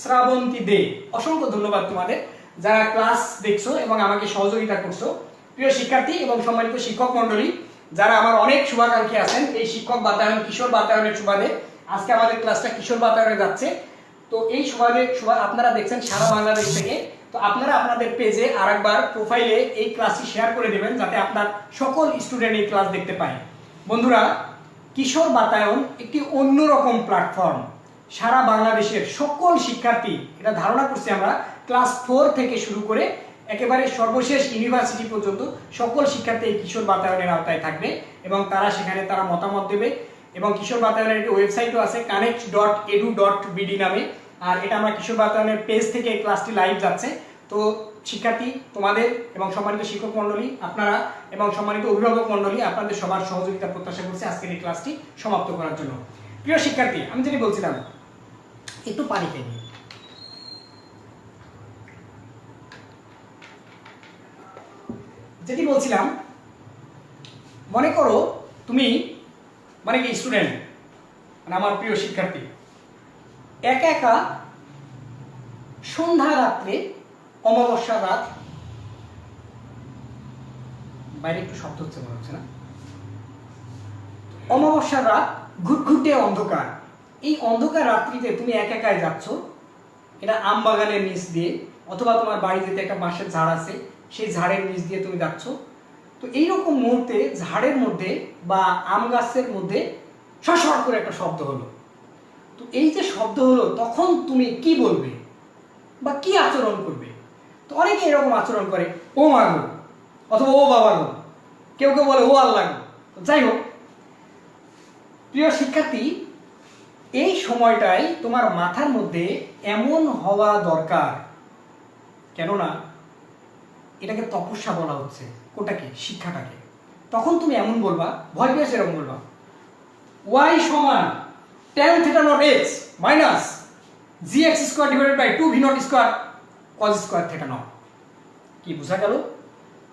শ্রাবন্তী দে, অসংখ্য ধন্যবাদ তোমাদের যারা ক্লাস দেখছো এবং আমাকে সহযোগিতা করছো। প্রিয় শিক্ষার্থী এবং সম্মানিত শিক্ষক মন্ডলী, যারা আমার অনেক শুভাকাঙ্ক্ষী আছেন এই শিক্ষক বাতায়ন কিশোর বাতায়নের সুবাদে, আজকে আমাদের ক্লাসটা কিশোর বাতায়নে যাচ্ছে। তো এই সুবাদে আপনারা দেখছেন সারা বাংলাদেশ থেকে। তো আপনারা আপনাদের পেজে আরেকবার প্রোফাইলে এই ক্লাসটি শেয়ার করে দেবেন যাতে আপনার সকল স্টুডেন্ট এই ক্লাস দেখতে পায়। বন্ধুরা, কিশোর বাতায়ন একটি অন্যরকম প্ল্যাটফর্ম, সারা বাংলাদেশের সকল শিক্ষার্থী, এটা ধারণা করছি আমরা ক্লাস 4 থেকে শুরু করে একেবারে সর্বশেষ ইউনিভার্সিটি পর্যন্ত সকল শিক্ষার্থী এই কিশোর বাতায়নের আওতায় থাকবে এবং তারা সেখানে তারা মতামত দেবে। এবং কিশোর বাতায়নের একটি ওয়েবসাইটও আছে connect.edu.bd নামে, আর এটা আমরা কিশোর বাতায়নের পেজ থেকে এই ক্লাসটি লাইভ যাচ্ছে। তো শিক্ষার্থী তোমাদের এবং সম্মানিত শিক্ষক মন্ডলী আপনারা এবং সম্মানিত অভিভাবক মন্ডলী আপনাদের সবার সহযোগিতা প্রত্যাশা করছি আজকের এই ক্লাসটি সমাপ্ত করার জন্য। প্রিয় শিক্ষার্থী, আমি যেটি বলছিলাম, একটু পানি খেয়ে নিই। যেটি বলছিলাম, মনে করো তুমি মানে কি স্টুডেন্ট, মানে আমার প্রিয় শিক্ষার্থী, একা একা সন্ধ্যা রাত্রে, অমাবস্যা রাত, বাইরে একটু শব্দ হচ্ছে মনে হচ্ছে না, অমাবস্যার রাত, ঘুটঘুটে অন্ধকার, এই অন্ধকার রাত্রিতে তুমি একা একাই যাচ্ছ, এটা আম বাগানের নিচ দিয়ে অথবা তোমার বাড়িতে একটা বাঁশের ঝাড় আছে সেই ঝাড়ের নিচ দিয়ে তুমি যাচ্ছ। তো এইরকম মুহূর্তে ঝাড়ের মধ্যে বা আম গাছের মধ্যে সশর করে একটা শব্দ হলো। তো এই যে শব্দ হলো তখন তুমি কি বলবে বা কি আচরণ করবে? তো অনেকে এরকম আচরণ করে, ও মা গো, অথবা ও বাবা গো, কেউ কেউ বলে ও আল্লাহ গো। যাই হোক প্রিয় শিক্ষার্থী, এই সময়টাই তোমার মাথার মধ্যে এমন হওয়া দরকার, কেননা এটাকে তপস্যা বলা হচ্ছে, কোটাকে, শিক্ষাটাকে। তখন তুমি এমন বলবা, ভয় পেয়ে এরকম বলবা, y সমান tan θ naught x minus gx square divided by 2 v naught square cos square θ naught. কি বোঝা গেল?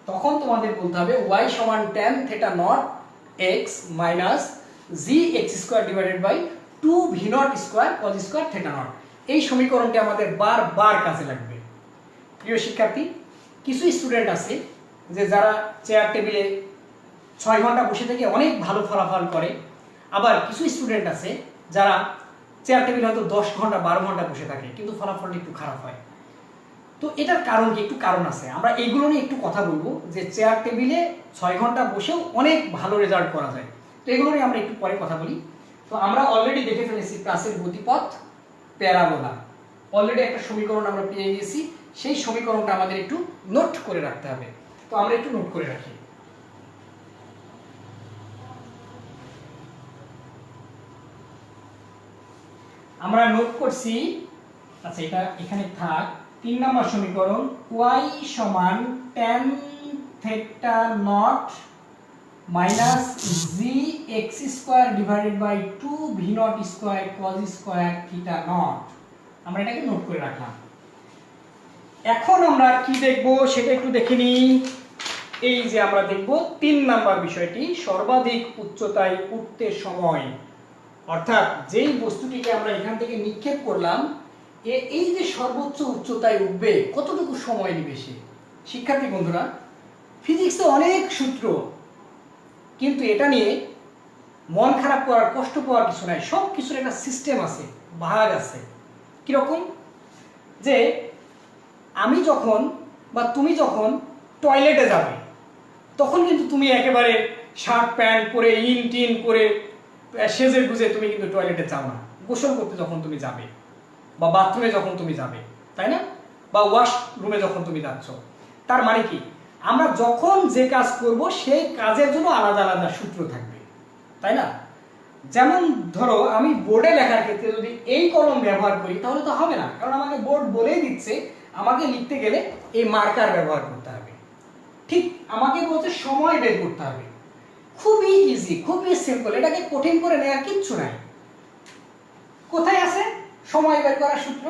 তখন তোমাদের বলতে হবে y সমান tan θ naught x minus gx square divided by 2 v naught square cos square θ naught. এই সমীকরণটি আমাদের বারবার কাজে লাগবে। প্রিয় শিক্ষার্থী, কিছু স্টুডেন্ট আছে যে যারা চেয়ার টেবিলে 6 ঘন্টা বসে থেকে অনেক ভালো ফলাফল করে, আবার কিছু স্টুডেন্ট আছে যারা চেয়ার টেবিলে হয়তো 10 ঘন্টা 12 ঘন্টা বসে থাকে কিন্তু ফলাফলটা একটু খারাপ হয়। তো এটার কারণ কি? একটু কারণ আছে, আমরা এইগুলো নিয়ে একটু কথা বলবো যে চেয়ার টেবিলে 6 ঘন্টা বসেও অনেক ভালো রেজাল্ট করা যায়। তো এগুলো নিয়ে আমরা একটু পরে কথা বলি। তো আমরা অলরেডি দেখে ফেলেছি ক্লাসের গতিপথ প্যারাবোলা, অলরেডি একটা সমীকরণ আমরা পেয়ে গেছি, সেই সমীকরণটা আমাদের একটু নোট করে রাখতে হবে। তো আমরা একটু নোট করে রাখি। আমরা নোট করছি, আচ্ছা এটা এখানে থাক। 3 নম্বর সমীকরণ y সমান tan θ naught minus gx square divided by 2 v naught square cos square θ naught. আমরা এটাকে নোট করে রাখলাম। এখন আমরা কি দেখব সেটা একটু দেখে নিই। এই যে আমরা দেখব 3 নাম্বার বিষয়টি, সর্বাধিক উচ্চতায় উঠতে সময়, অর্থাৎ যেই বস্তুটিকে আমরা এখান থেকে নিক্ষেপ করলাম এই যে সর্বোচ্চ উচ্চতায় উঠবে কতটুকু সময় নেবে সে? শিক্ষার্থী বন্ধুরা, ফিজিক্সে অনেক সূত্র, কিন্তু এটা নিয়ে মন খারাপ করার, কষ্ট পাওয়ার কিছু নাই। সব কিছুর একটা সিস্টেম আছে, ভাগ আছে। কিরকম? যে আমি যখন বা তুমি যখন টয়লেটে যাবে, তখন কিন্তু তুমি একেবারে শার্ট প্যান্ট পরে ইন টিন করে সেজে গুজে তুমি কিন্তু টয়লেটে যাও না। গোসল করতে যখন তুমি যাবে বা বাথরুমে যখন তুমি যাবে, তাই না? বা ওয়াশ রুমে যখন তুমি যাচ্ছ, তার মানে কি আমরা যখন যে কাজ করব সেই কাজের জন্য আলাদা আলাদা সূত্র থাকবে, তাই না? যেমন ধরো আমি বোর্ডে লেখার ক্ষেত্রে যদি এই কলম ব্যবহার করি তাহলে তো হবে না, কারণ আমাকে বোর্ড বলেই দিচ্ছে আমাকে লিখতে গেলে এই মার্কার ব্যবহার করতে হবে। ঠিক আমাকে বলছে সময় বের করতে হবে। খুবই ইজি, খুবই সিম্পল, এটাকে কঠিন করে নেওয়ার কিচ্ছু নাই। কোথায় আছে সময় বের করার সূত্র?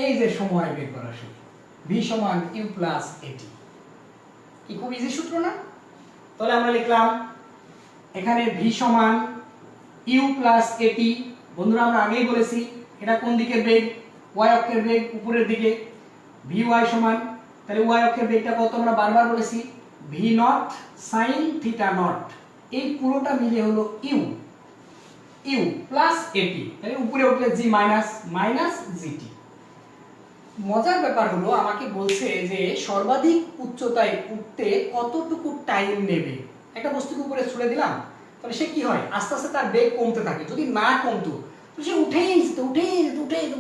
এই যে সময় বের করার সূত্র, ভি সমান ইউ প্লাস এটি। কি খুব ইজি সূত্র না? তাহলে আমরা লিখলাম এখানে ভি সমান ইউ প্লাস এটি। বন্ধুরা আমরা আগেই বলেছি এটা কোন দিকের বেগ? ওয়াই অক্ষের বেগ উপরের দিকে। ভি ওয়াই সমান, তাহলে ওয়াই অক্ষের বেগটা কত আমরা বারবার বলেছি, V naught sine theta naught. এই পুরোটা মিলে হলো ইউ, ইউ প্লাস এটি। তাহলে উপরে উঠলে জি মাইনাস মাইনাস জিটি। মজার ব্যাপার হলো আমাকে বলছে যে সর্বাধিক উচ্চতায় উঠতে কতটুকু টাইম নেবে। একটা বস্তুকে উপরে ছুড়ে দিলাম, তাহলে সে কি হয়, আস্তে আস্তে তার বেগ কমতে থাকে। যদি না কমতো তো সে উঠেই যেত,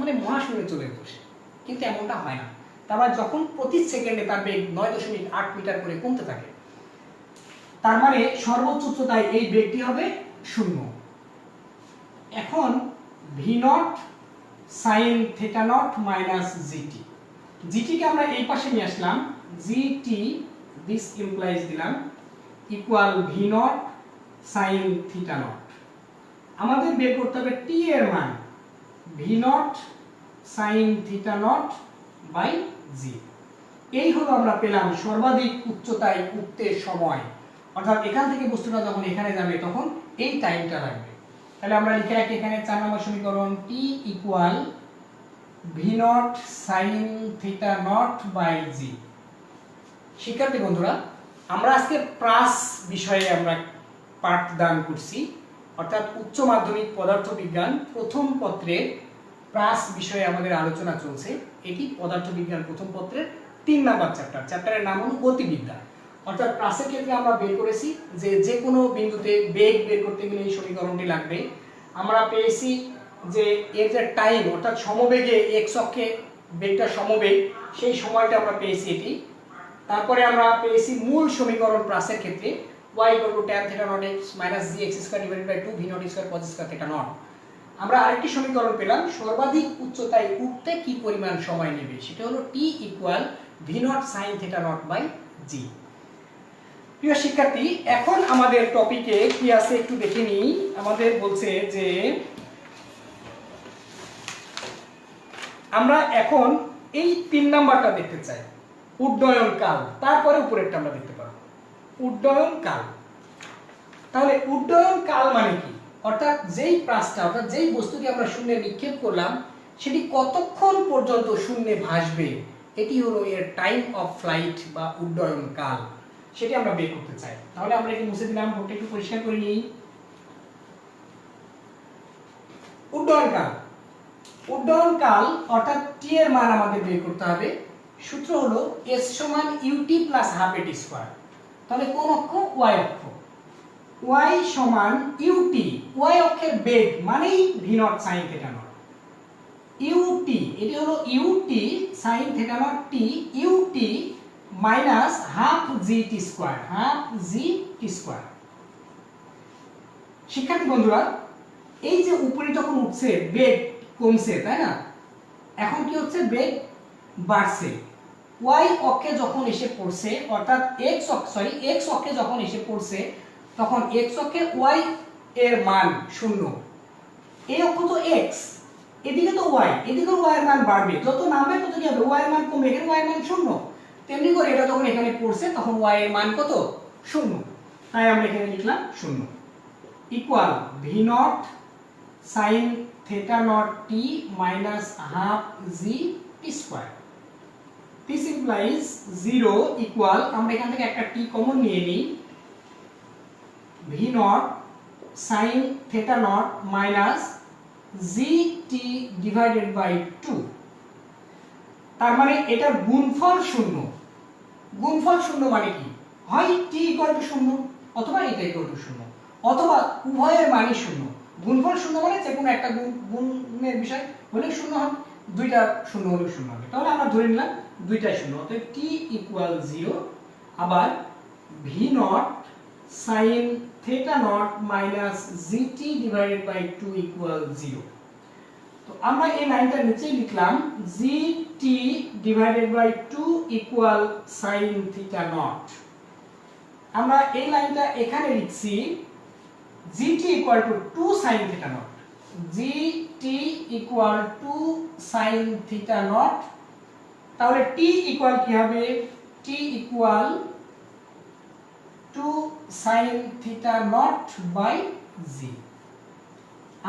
মানে মহাশূন্যে চলে যেত সে। কিন্তু এমনটা হয় না। তারপর যখন প্রতি সেকেন্ডে তার বেগ 9.8 মিটার করে কমতে থাকে, তার মানে সর্বোচ্চ উচ্চতায় এই বেগটি হবে 0। এখন V naught sine theta naught minus GT. জিটিকে আমরা এই পাশে নিয়ে আসলাম, জিটি দিস ইমপ্লাইজ দিলাম equal V naught sine theta naught. আমাদের বের করতে হবে টি এর মান, V naught sine theta naught by G. এই হলো আমরা পেলাম সর্বাধিক উচ্চতায় উঠতে সময়। অর্থাৎ এখান থেকে বস্তুটা যখন এখানে যাবে তখন এই টাইমটা লাগবে। তাহলে আমরা লিখে রাখি এখানে 4 নম্বর সমীকরণ, T equal V naught sine theta naught by G. শিক্ষার্থী বন্ধুরা, আমরা আজকে প্রাস বিষয়ে আমরা পাঠদান করছি, অর্থাৎ উচ্চ মাধ্যমিক পদার্থবিজ্ঞান প্রথম পত্রের প্রাস বিষয়ে আমাদের আলোচনা চলছে। এটি পদার্থবিজ্ঞান প্রথম পত্রের 3 নাম্বার চ্যাপ্টার। চ্যাপ্টারের নাম হলো গতিবিদ্যা। অর্থাৎ প্রাসের ক্ষেত্রে আমরা বের করেছি যে যে কোনো বিন্দুতে বেগ বের করতে গেলে এই সমীকরণটি লাগবে। আমরা পেয়েছি যে এর যে টাইম, অর্থাৎ সমবেগে এক্স অক্ষে বেগটা সমবেগ, সেই সময়টা আমরা পেয়েছি এটি। তারপরে আমরা পেয়েছি মূল সমীকরণ প্রাসের ক্ষেত্রে y tan θ naught x - gx square divided by 2 v naught square cos square θ naught. আমরা আরেকটি সমীকরণ পেলাম সর্বাধিক উচ্চতায় উঠতে কি পরিমাণ সময় নেবে, সেটা হলো t equal v naught sin θ naught by g। প্রিয় শিক্ষার্থী, এখন আমাদের টপিকে কি আছে একটু দেখে নিই। আমাদের বলছে যে আমরা এখন এই 3 নাম্বারটা দেখতে চাই, উড্ডয়ন কাল। তারপরে উপরেরটা আমরা দেখতে পারবো, উড্ডয়ন কাল। তাহলে উড্ডয়ন কাল মানে কি? অর্থাৎ যেই প্রাসটা, অর্থাৎ যেই বস্তুকে আমরা শূন্যে নিক্ষেপ করলাম সেটি কতক্ষণ পর্যন্ত শূন্যে ভাসবে, এটি হলো এর টাইম অফ ফ্লাইট বা উড্ডয়ন কাল। সেটি আমরা বের করতে চাই। তাহলে আমরা এটি মুছে দিলাম, বোর্ডটা একটু পরিষ্কার করে নিই। উড্ডয়ন কাল, উড্ডয়ন কাল অর্থাৎ টি এর মান আমাদের বের করতে হবে। সূত্র হলো s সমান ut প্লাস হাফ এটি স্কয়ার। তাহলে কোন অক্ষ? y অক্ষ। y সমান ut, y অক্ষের বেগ মানেই v naught sin θ naught. ut এটি হলো ut sin θ naught t, ut minus half gt square, half gt square. শিক্ষার্থী বন্ধুরা, এই যে উপরে যখন উঠছে বেগ কমছে, তাই না? এখন কি হচ্ছে, বেগ বাড়ছে। y অক্ষে যখন এসে পড়ছে, অর্থাৎ x অক্ষে যখন এসে পড়ছে তখন x অক্ষে y এর মান 0। এই অক্ষ তো x, এদিকে তো y, এদিকেও y এর মান বাড়বে। যত নামবে তত কি হবে, y এর মান কমবে। এখানে y এর মান 0, তেমনি করে এটা যখন এখানে পড়ছে তখন y এর মান কত? 0। তাই আমরা এখানে লিখলাম 0 equal v naught sin theta naught t minus half g t square. This implies 0 equal, আমরা এখান থেকে একটা t কমন নিয়ে নিই, v naught sin theta naught minus gt divided by 2. তার মানে এটার গুণফল শূন্য। গুণফল শূন্য মানে কি? হয় t equal to 0 অথবা এটা equal to 0 অথবা উভয়ের মানই শূন্য। গুণফল শূন্য মানে যে কোনো একটা গুণের বিষয় হলে শূন্য হবে, দুইটা শূন্য হলে শূন্য হবে। তাহলে আমরা ধরে নিলাম দুইটাই শূন্য, অতএব t equal 0। আবার v naught sin theta naught minus gt divided by 2 equal 0। তো আমরা এই লাইনটা নিচেই লিখলাম gt divided by 2 equal sin theta naught। আমরা এই লাইনটা এখানে লিখছি gt equal to 2 sin theta naught, gt equal to sin theta naught। তাহলে t equal কি হবে? t equal 2 sin theta naught by g।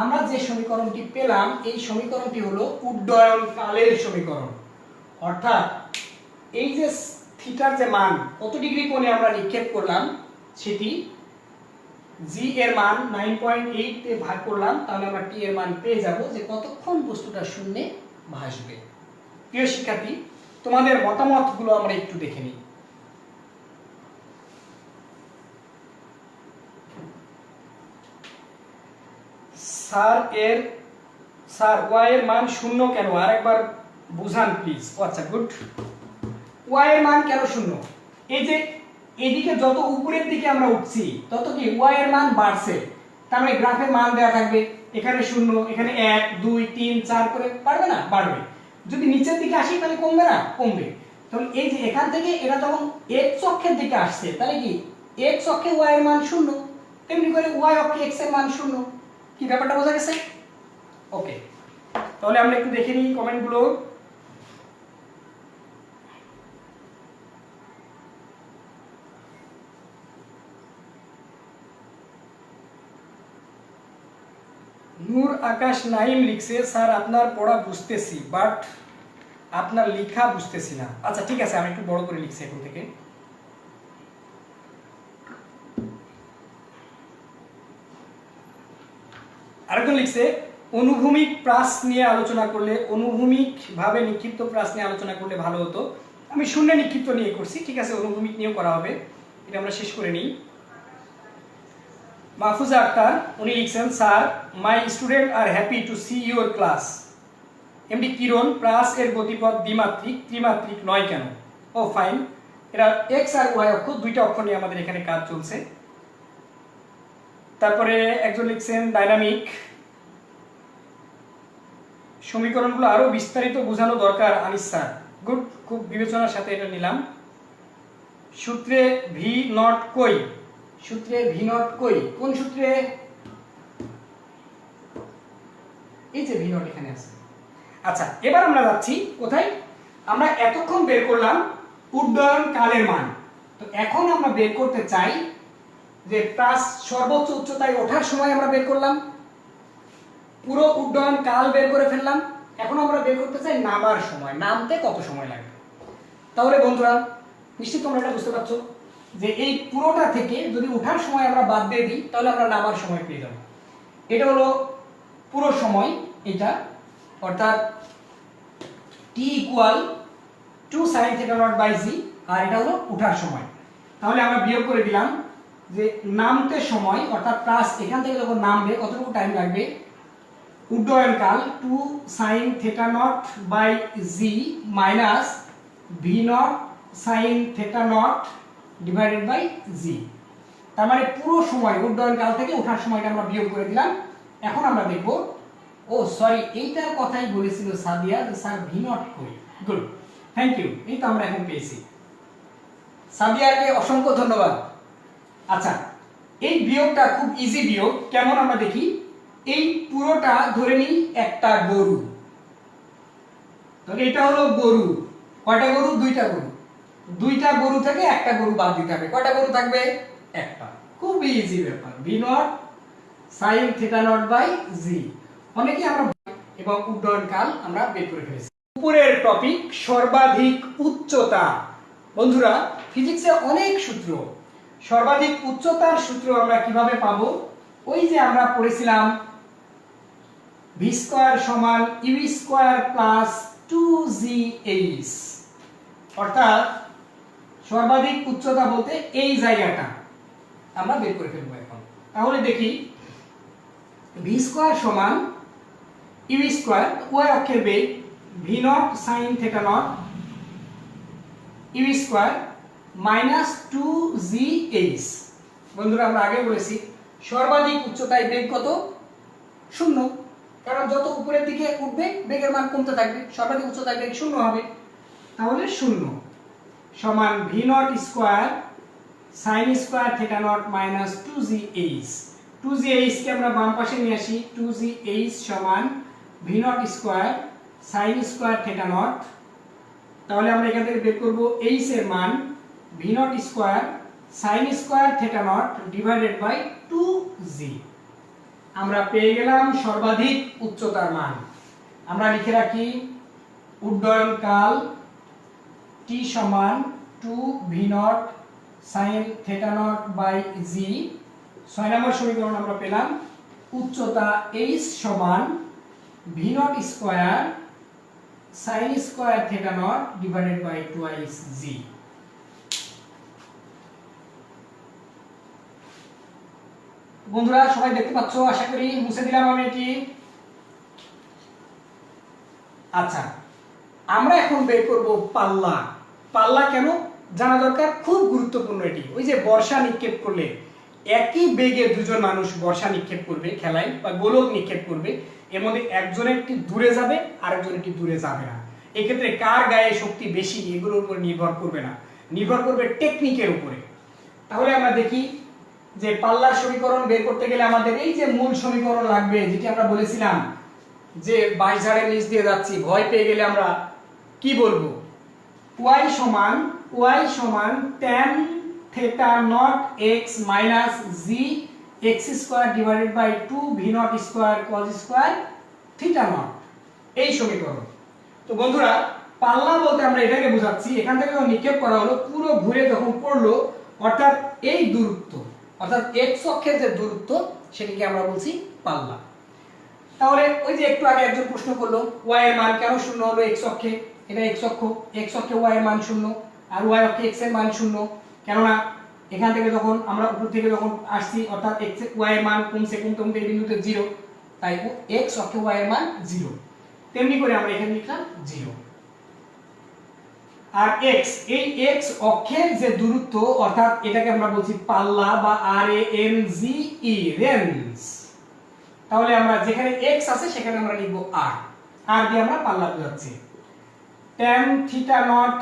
আমরা যে সমীকরণটি পেলাম এই সমীকরণটি হলো উড্ডয়ন কালের সমীকরণ, অর্থাৎ এই যে থিটার যে মান কত ডিগ্রি কোণে আমরা নিক্ষেপ করলাম সেটি g এর মান 9.8 তে ভাগ করলাম, তাহলে আমরা t এর মান পেয়ে যাব যে কতক্ষণ বস্তুটা শূন্যে ভাসবে। প্রিয় শিক্ষার্থী, তোমাদের মতামতগুলো আমরা একটু দেখে নিই। স্যার y এর মান শূন্য কেন? আরেকবার বুঝান প্লিজ। আচ্ছা, গুড। y এর মান কেন শূন্য? এই যে এদিকে যত উপরের দিকে আমরা উঠছি তত কি y এর মান বাড়ছে, তার মানে গ্রাফের মান দেওয়া থাকবে, এখানে শূন্য, এখানে 1 2 3 4 করে বাড়বে না? বাড়বে। যদি নিচের দিকে আসি তাহলে কমবে না? কমবে। তাহলে এই যে এখান থেকে এটা যখন x অক্ষের দিকে আসছে তাহলে কি x অক্ষে y এর মান শূন্য, তেমনি করে y অক্ষে x এর মান শূন্য। কি ব্যাপারটা বোঝা গেছে? ওকে, তাহলে আমরা একটু দেখে নিই কমেন্টগুলো। নূর আকাশ নাইম লিখছে, স্যার আপনার পড়া বুঝতেছি বাট আপনার লেখা বুঝতেছি না। আচ্ছা ঠিক আছে, আমি একটু বড় করে লিখছি এখন থেকে। আরেকজন লিখছে অনুভূমিক প্রাস নিয়ে আলোচনা করলে, অনুভূমিক ভাবে নিক্ষিপ্ত প্রাস নিয়ে আলোচনা করলে ভালো হতো। আমি শূন্য নিক্ষিপ্ত নিয়ে করছি, ঠিক আছে, অনুভূমিক নিয়েও করা হবে, এটা আমরা শেষ করে নিই। মাহফুজা আক্তার উনি লিখছেন, sir my student are happy to see your class. MD Kiron, প্রাস এর গতিপথ দ্বিমাত্রিক ত্রিমাত্রিক নয় কেন? ও ফাইন, এরা এক্স আর ওয়াই অক্ষ, দুইটা অক্ষ নিয়ে আমাদের এখানে কাজ চলছে। তারপরে একজন লিখছেন ডাইনামিক, সমীকরণগুলো আরো বিস্তারিত বোঝানো দরকার আনিস স্যার। গুড, খুব বিবেচনার সাথে এটা নিলাম। সূত্রে ভি নট কই? সূত্রে ভি নট কই? কোন সূত্রে? এই যে ভি নট এখানে আছে। আচ্ছা, এবার আমরা যাচ্ছি কোথায়? আমরা এতক্ষণ বের করলাম উড্ডয়ন কালের মান, তো এখন আমরা বের করতে চাই যে প্রাস সর্বোচ্চ উচ্চতায় ওঠার সময় আমরা বের করলাম, পুরো উড্ডয়ন কাল বের করে ফেললাম, এখন আমরা বের করতে চাই নামার সময়, নামতে কত সময় লাগবে। তাহলে বন্ধুরা নিশ্চিত তোমরা এটা বুঝতে পারছো যে এই পুরোটা থেকে যদি ওঠার সময় আমরা বাদ দিয়ে দিই তাহলে আমরা নামার সময় পেয়ে যাব। এটা হলো পুরো সময়, এটা অর্থাৎ t equal 2 sin theta naught by z, আর এটা হলো ওঠার সময়। তাহলে আমরা বিয়োগ করে দিলাম যে নামতে সময় অর্থাৎ প্লাস এখান থেকে যখন নামবে কতটুকু টাইম লাগবে, উড্ডয়ন কাল 2 sin theta naught by z minus v naught sin theta naught divided by z। তার মানে পুরো সময় উড্ডয়ন কাল থেকে ওঠার সময়টা আমরা বিয়োগ করে দিলাম। এখন আমরা দেখব, ও সরি এইটার কথাই বলেছিল সাদিয়া যে স্যার ভি নট কই। গুড, থ্যাংক ইউ, এই তো আমরা এখন পেয়েছি। সাদিয়াকে অসংখ্য ধন্যবাদ। আচ্ছা, এই বিয়োগটা খুব ইজি বিয়োগ, কেমন আমরা দেখি। এই পুরোটা ধরে নিই একটা গরু, তাহলে এটা হলো গরু। কয়টা গরু? দুইটা গরু। দুইটা গরু থেকে একটা গরু বাদ দিতে হবে, কয়টা গরু থাকবে? একটা। খুব ইজি ব্যাপার, V naught sin theta naught by z অনেকে আমরা এবং উড্ডয়ন কাল আমরা বের করে ফেলেছি। উপরের টপিক সর্বাধিক উচ্চতা। বন্ধুরা, ফিজিক্সে অনেক সূত্র, সর্বাধিক উচ্চতার সূত্র আমরা কিভাবে পাবো? ওই যে আমরা পড়েছিলাম ভি স্কয়ার সমান ইউ স্কয়ার প্লাস 2gh, অর্থাৎ সর্বাধিক উচ্চতা বলতে এই জায়গাটা আমরা বের করে ফেলবো এখন। তাহলে দেখি ভি স্কয়ার সমান ইউ স্কয়ার, ওয়াই অক্ষের বেগ V naught sine theta naught U square minus 2gh। বন্ধুরা, আমরা আগে বলেছি সর্বাধিক উচ্চতায় বেগ কত? 0, কারণ যত উপরের দিকে উঠবে বেগের মান কমতে থাকবে, সর্বাধিক উচ্চতায় বেগ 0 হবে। তাহলে 0 সমান V naught square sine square theta naught minus 2gh। 2gh কে আমরা বাম পাশে নিয়ে আসি, 2gh সমান V naught square sine square theta naught. তাহলে আমরা এখান থেকে বের করব h এর মান V naught square sine square theta naught divided by 2g। আমরা পেয়ে গেলাম সর্বাধিক উচ্চতার মান। আমরা লিখে রাখি উড্ডয়ন কাল t সমান 2 V naught sine theta naught by g। 6 number সমীকরণ আমরা পেলাম উচ্চতা h সমান V naught square sine square theta naught divided by 2g। বন্ধুরা, সবাই দেখতে পাচ্ছ আশা করি, মুছে দিলাম আমি এটি। আচ্ছা, আমরা এখন বের করব পাল্লা। পাল্লা কেন জানা দরকার? খুব গুরুত্বপূর্ণ এটি। ওই যে বর্ষা নিক্ষেপ করলে একই বেগে দুজন মানুষ বর্ষা নিক্ষেপ করবে খেলায় বা গোলক নিক্ষেপ করবে, এর মধ্যে একজন একটি দূরে যাবে আরেকজন একটি দূরে যাবে না। এক্ষেত্রে কার গায়ে শক্তি বেশি এগুলোর উপর নির্ভর করবে না, নির্ভর করবে টেকনিকের উপরে। তাহলে আমরা দেখি যে পাল্লার সমীকরণ বের করতে গেলে আমাদের এই যে মূল সমীকরণ লাগবে, যেটি আমরা বলেছিলাম যে বাঁশঝাড়ের নিচ দিয়ে যাচ্ছি, ভয় পেয়ে গেলে আমরা কি বলবো? y সমান tan theta not x minus g x square divided by 2 v not square cos square theta not, এই সমীকরণ। তো বন্ধুরা, পাল্লা বলতে আমরা এটাকে বোঝাচ্ছি, এখান থেকে নিক্ষেপ করা হলো পুরো ঘুরে যখন পড়লো, অর্থাৎ এই দূরত্ব, অর্থাৎ x অক্ষের যে দূরত্ব সেটাকে আমরা বলছি পাল্লা। তাহলে ওই যে একটু আগে একজন প্রশ্ন করলো y এর মান কেন 0 হলো x অক্ষে? এটা x অক্ষে y এর মান 0 আর y অক্ষে x এর মান 0, কেননা এখান থেকে যখন আমরা উপর থেকে যখন আসছি, অর্থাৎ x y এর মান কমছে কমতে এই বিন্দুতে 0, তাই x অক্ষে y এর মান 0। তেমনি করে আমরা এখানে লিখলাম 0। আর x, এই x অক্ষের যে দূরত্ব, অর্থাৎ এটাকে আমরা বলছি পাল্লা বা RANGE, রেঞ্জ। তাহলে আমরা যেখানে x আছে সেখানে আমরা লিখব r দিয়ে আমরা পাল্লা বোঝাচ্ছি। tan theta not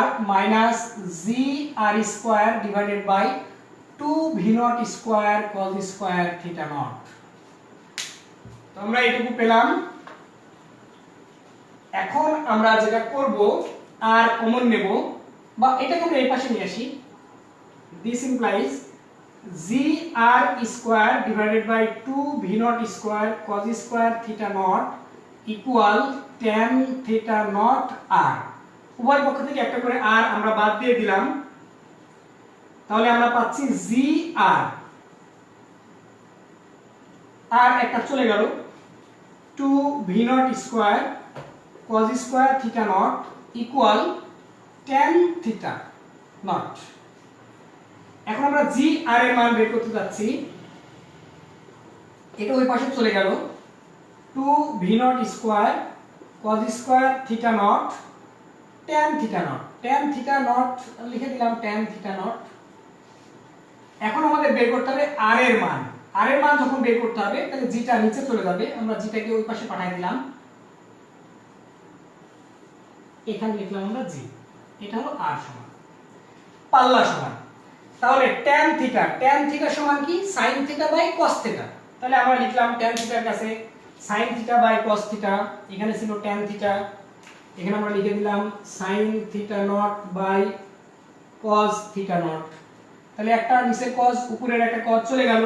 r minus g r square divided by 2 v not square cos square theta not। তো আমরা এটুকু পেলাম। এখন আমরা যেটা করব, আর কমন নেব বা এটাকে আমরা এই পাশে নিয়ে আসি। this implies g r square divided by 2 v not square cos square theta not equal tan theta not r। উভয় পক্ষ থেকে একটা করে r আমরা বাদ দিয়ে দিলাম, তাহলে আমরা পাচ্ছি g r একটা চলে গেল, 2 v not square cos square theta not equal tan theta not। এখন আমরা g r এর মান বের করতে যাচ্ছি, এটা ওই পাশে চলে গেল, 2 v not square cos square theta not tan theta not, tan theta not লিখে দিলাম tan theta not। এখন আমাদের বের করতে হবে r এর মান। r এর মান যখন বের করতে হবে তাহলে g টা নিচে চলে যাবে, আমরা g টাকে ওই পাশে পাঠিয়ে দিলাম, এখানে লিখলাম আমরা g। এটা হলো r সমান পাল্লা সমান। তাহলে tan থিটা সমান কি? sin theta by cos theta. তাহলে আমরা লিখলাম tan থিটার কাছে sin theta by cos theta, এখানে ছিল tan থিটা, এখানে আমরা লিখে দিলাম sin theta naught by cos theta naught. তাহলে একটা নিচে cos, উপরের একটা cos চলে গেল,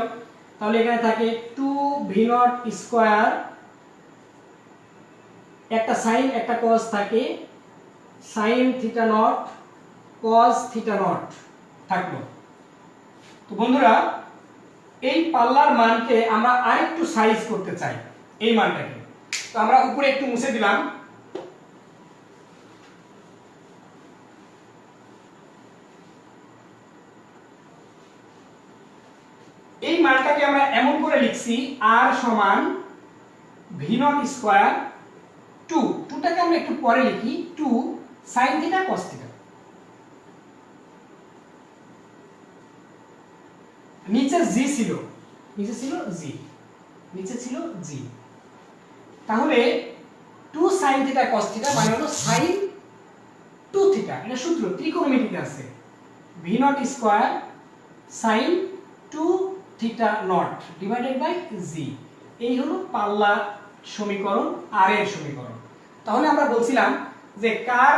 তাহলে এখানে থাকে 2 v নট স্কয়ার একটা সাইন একটা কস থাকে, sign theta not cos theta not থাকলো। তো বন্ধুরা এই পাল্লার মানকে আমরা আরেকটু সাইজ করতে চাই, এই মানটাকে। তো আমরা উপরে একটু মুছে দিলাম। এই মানটাকে আমরা এমন করে লিখছি r সমান v নট স্কয়ার 2, 2টাকে আমরা একটু পরে লিখি 2 sin থিটা cos থিটা। নিচে g ছিল, নিচে ছিল g, নিচে ছিল g, তাহলে 2 sin থিটা cos থিটা মানে হলো sin 2 থিটা। এটা সূত্র ত্রিকোণমিতিতে আছে, v naught square sin 2 theta naught divided by g। এই হলো পাল্লা সমীকরণ আর এর সমীকরণ। তাহলে আমরা বলছিলাম যে কার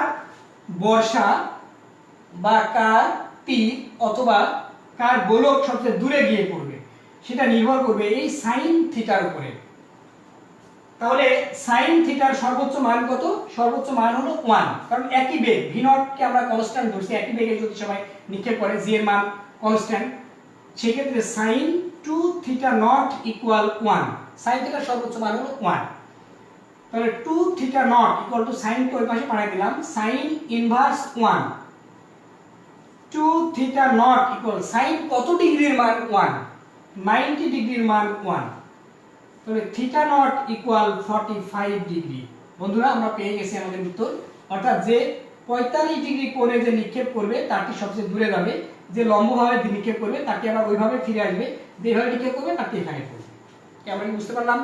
বর্ষা বা কার তীর অথবা কার গোলক সবচেয়ে দূরে গিয়ে পড়বে সেটা নির্ভর করবে এই sin থিটার উপরে। তাহলে sin থিটার সর্বোচ্চ মান কত? সর্বোচ্চ মান হলো 1, কারণ একই বেগ v নট কে আমরা কনস্ট্যান্ট ধরছি, একই বেগে যদি সবাই নিক্ষেপ করে g এর মান কনস্ট্যান্ট, সেই ক্ষেত্রে sin 2 theta naught equal 1, sin থিটার সর্বোচ্চ মান হলো 1। তাহলে 2 theta naught equal two sin কে ওই পাশে পাঠিয়ে দিলাম, sin inverse 1, 2 theta naught equal sin কত ডিগ্রির মান 1, 90 ডিগ্রির মান 1, তাহলে থিটা নট ইকুয়াল 45 ডিগ্রি। বন্ধুরা আমরা পেয়ে গেছি আমাদের উত্তর, অর্থাৎ যে 45 ডিগ্রি কোণে যে নিক্ষেপ করবে তারটি সবচেয়ে দূরে যাবে, যে লম্বভাবে নিক্ষেপ করবে তারটি আবার ওইভাবে ফিরে আসবে, যেভাবে নিক্ষেপ করবে তারটি এখানে পড়বে। কি আমরা কি বুঝতে পারলাম?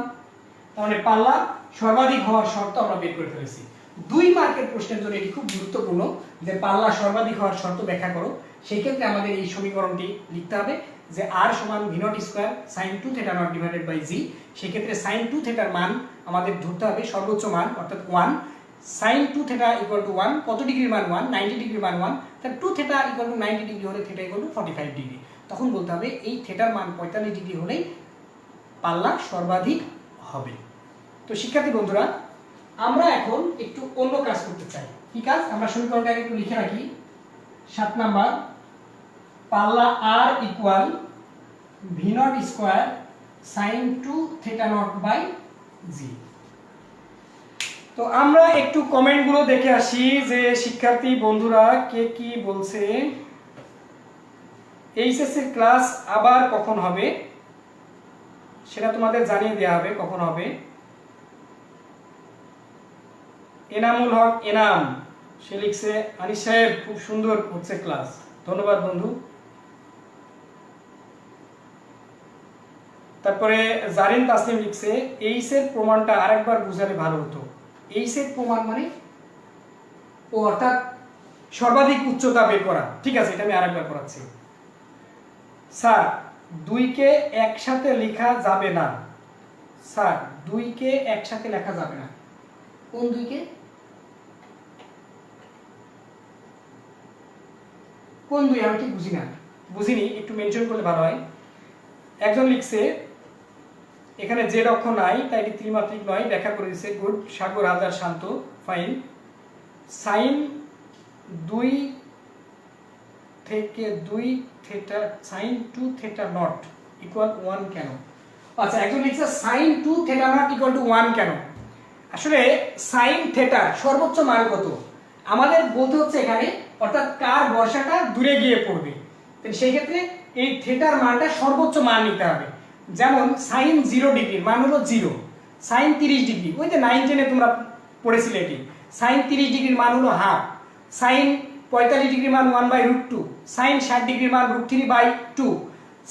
তাহলে পাল্লা সর্বাধিক হওয়ার শর্ত আমরা বের করে ফেলেছি। 2 মার্কের প্রশ্নের জন্য এটি খুব গুরুত্বপূর্ণ যে পাল্লা সর্বাধিক হওয়ার শর্ত ব্যাখ্যা করো। সেই ক্ষেত্রে আমাদের এই সমীকরণটি লিখতে হবে যে r সমান v naught square sin 2 theta naught divided by g। সেই ক্ষেত্রে sin 2 থিটার মান আমাদের ধরতে হবে সর্বোচ্চ মান অর্থাৎ 1, sin 2 থিটা ইকুয়াল টু 1, কত ডিগ্রির মান 1, 90 ডিগ্রির মান 1, তাহলে 2 থিটা ইকুয়াল টু 90 ডিগ্রি হলে থিটা ইকুয়াল টু 45 ডিগ্রি। তখন বলতে হবে এই থিটার মান 45 ডিগ্রি হলেই পাল্লা সর্বাধিক হবে। তো শিক্ষার্থী বন্ধুরা আমরা এখন একটু অন্য কাজ করতে চাই। কি কাজ? আমরা সমীকরণটাকে একটু লিখে রাখি। 7 নাম্বার, পাল্লা r equal v naught square sin 2 theta naught by g। তো আমরা একটু কমেন্টগুলো দেখে আসি যে শিক্ষার্থী বন্ধুরা কে কি বলছে। এইচএসসি ক্লাস আবার কখন হবে সেটা তোমাদের জানিয়ে দেওয়া হবে কখন হবে। এনামুল হক এনাম সে লিখছে আনিস সাহেব খুব সুন্দর হচ্ছে ক্লাস, ধন্যবাদ বন্ধু। তারপরে জারিন তাসলিম লিখছে এইচ এর প্রমাণটা আরেকবার বুঝালে ভালো হতো। এইচ এর প্রমাণ মানে ও অর্থাৎ সর্বাধিক উচ্চতা বের করা। ঠিক আছে, এটা আমি আরেকবার করাচ্ছি। স্যার 2 কে একসাথে লেখা যাবে না। স্যার 2 কে একসাথে লেখা যাবে না। কোন 2 কে? কোন 2? আমি ঠিক বুঝিনি, একটু মেনশন করলে ভালো হয়। একজন লিখছে এখানে জেড অক্ষ নাই তাই এটি ত্রিমাত্রিক নয়, ব্যাখ্যা করে দিয়েছে। Good. Sagar Haldar Shanto, fine. Sine 2 থেকে 2 theta sine 2 theta naught equal 1 কেন? আচ্ছা, একজন লিখছে sine 2 theta naught equal to 1 কেন? আসলে সাইন থিটার সর্বোচ্চ মান কত আমাদের বলতে হচ্ছে এখানে, অর্থাৎ কার বর্ষাটা দূরে গিয়ে পড়বে। সেই ক্ষেত্রে এই থিটার মানটা সর্বোচ্চ মান নিতে হবে। যেমন সাইন 0 ডিগ্রির মান হলো 0, সাইন 30 ডিগ্রি ওই যে 9 10 তোমরা পড়েছিলে এটি, সাইন 30 ডিগ্রির মান হলো হাফ, সাইন 45 ডিগ্রির মান 1/√2, সাইন 60 ডিগ্রির মান √3/2,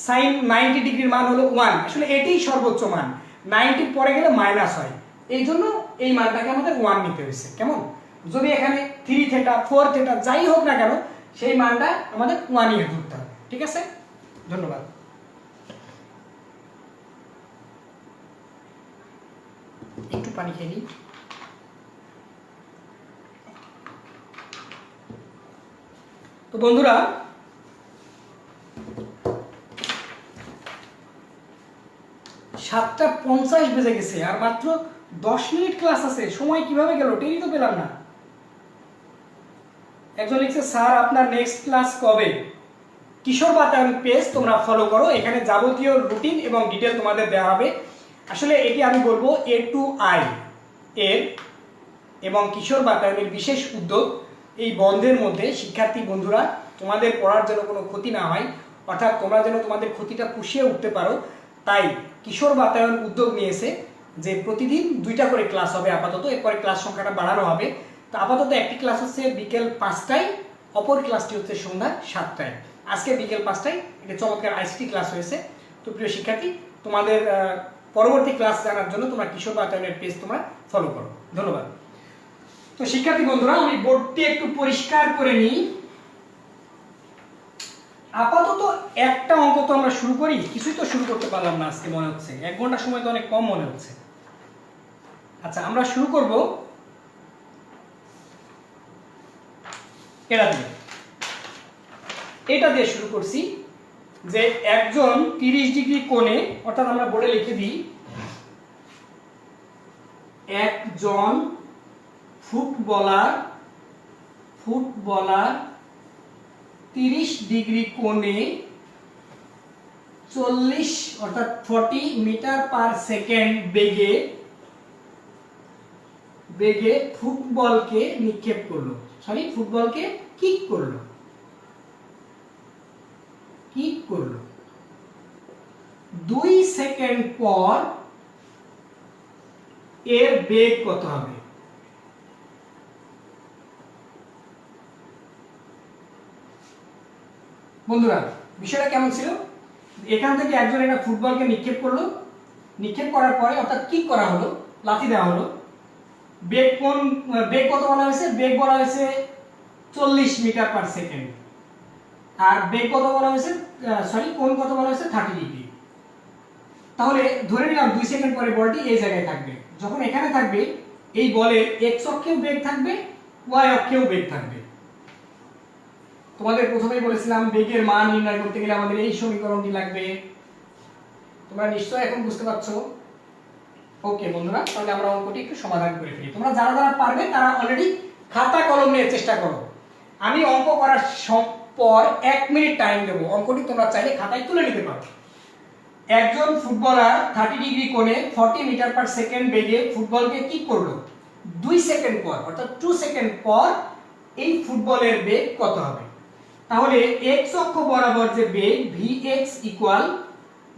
সাইন 90 ডিগ্রির মান হলো 1। আসলে এটাই সর্বোচ্চ মান, 90 পরে গেলে মাইনাস হয়, এই জন্য এই মানটাকে আমাদের 1 নিতে হয়েছে। কেমন? যদি এখানে 3 থিটা 4 থিটা যাই হোক না কেন সেই মানটা আমাদের 1 এর ধরতে হবে। ঠিক আছে, ধন্যবাদ। একটু পানি খেয়ে নিই। তো বন্ধুরা 7:50 বেজে গেছে আর মাত্র 10 মিনিট ক্লাস আছে, সময় কিভাবে গেল টেরই তো পেলাম না। একজন লিখছে স্যার আপনার নেক্সট ক্লাস কবে? কিশোর বাতায়ন পেজ তোমরা ফলো করো, এখানে যাবতীয় রুটিন এবং ডিটেল তোমাদের দেওয়া হবে। আসলে এটি আমি বলবো A2I এর এবং কিশোর বাতায়নের বিশেষ উদ্যোগ। এই বন্ধের মধ্যে শিক্ষার্থী বন্ধুরা তোমাদের পড়ার যেন কোনো ক্ষতি না হয়, অর্থাৎ তোমরা যেন তোমাদের ক্ষতিটা পুষিয়ে উঠতে পারো, তাই কিশোর বাতায়ন উদ্যোগ নিয়েছে যে প্রতিদিন 2টা করে ক্লাস হবে আপাতত, এরপরে ক্লাস সংখ্যাটা বাড়ানো হবে। তো আপাতত একটি ক্লাস হচ্ছে বিকেল 5টায়, অপর ক্লাসটি হচ্ছে সন্ধ্যা 7টায়। আজকে বিকেল 5টায় এটা চমৎকার আইসিটি ক্লাস হয়েছে। তো প্রিয় শিক্ষার্থী, তোমাদের পরবর্তী ক্লাস জানার জন্য তোমরা কিশোর বাতায়নের পেজ তোমরা ফলো করো। ধন্যবাদ। তো শিক্ষার্থী বন্ধুরা, আমি বোর্ডটি একটু পরিষ্কার করে নিই। আপাতত একটা অঙ্ক তো আমরা শুরু করি, কিছুই তো শুরু করতে পারলাম না আজকে মনে হচ্ছে, 1 ঘন্টা সময় তো অনেক কম মনে হচ্ছে। আচ্ছা, আমরা শুরু করব এটা দিয়ে শুরু করছি যে একজন 30 ডিগ্রি কোণে, অর্থাৎ আমরা বোর্ডে লিখে দিই একজন ফুটবলার 30 ডিগ্রি কোণে 40 অর্থাৎ 40 মিটার পার সেকেন্ড বেগে ফুটবলকে নিক্ষেপ করলো, ফুটবলকে কিক করলো। 2 সেকেন্ড পর এর বেগ কত হবে? বন্ধুরা, বিষয়টা কেমন ছিল? এখান থেকে একজন একটা ফুটবলকে নিক্ষেপ করলো, নিক্ষেপ করার পরে অর্থাৎ কিক করা হলো, লাথি দেওয়া হলো। বেগ কত বলা হয়েছে? বেগ বলা হয়েছে 40 মিটার পার সেকেন্ড। আর বেগ কত বলা হয়েছে, কোণ কত বলা হয়েছে? 30 ডিগ্রি। তাহলে ধরে নিলাম 2 সেকেন্ড পরে বলটি এই জায়গায় থাকবে। যখন এখানে থাকবে, এই বলের x অক্ষেও বেগ থাকবে, y অক্ষেও বেগ থাকবে। তোমাদের প্রথমেই বলেছিলাম বেগের মান নির্ণয় করতে গেলে আমাদের এই সমীকরণটি লাগবে। তোমরা নিশ্চয়ই এখন বুঝতে পারছো। ওকে বন্ধুরা, তাহলে আমরা অঙ্কটি একটু সমাধান করে ফেলি। তোমরা যারা যারা পারবে তারা অলরেডি খাতা কলম নিয়ে চেষ্টা করো। আমি অঙ্ক করার পর 1 মিনিট টাইম দেবো, অঙ্কটি তোমরা চাইলে খাতায় তুলে নিতে পারো। একজন ফুটবলার 30 ডিগ্রি কোণে 40 মিটার পার সেকেন্ড বেগে ফুটবলকে কিক করলো। 2 সেকেন্ড পর অর্থাৎ 2 সেকেন্ড পর এই ফুটবলের বেগ কত হবে? তাহলে x অক্ষ বরাবর যে বেগ vx ইকুয়াল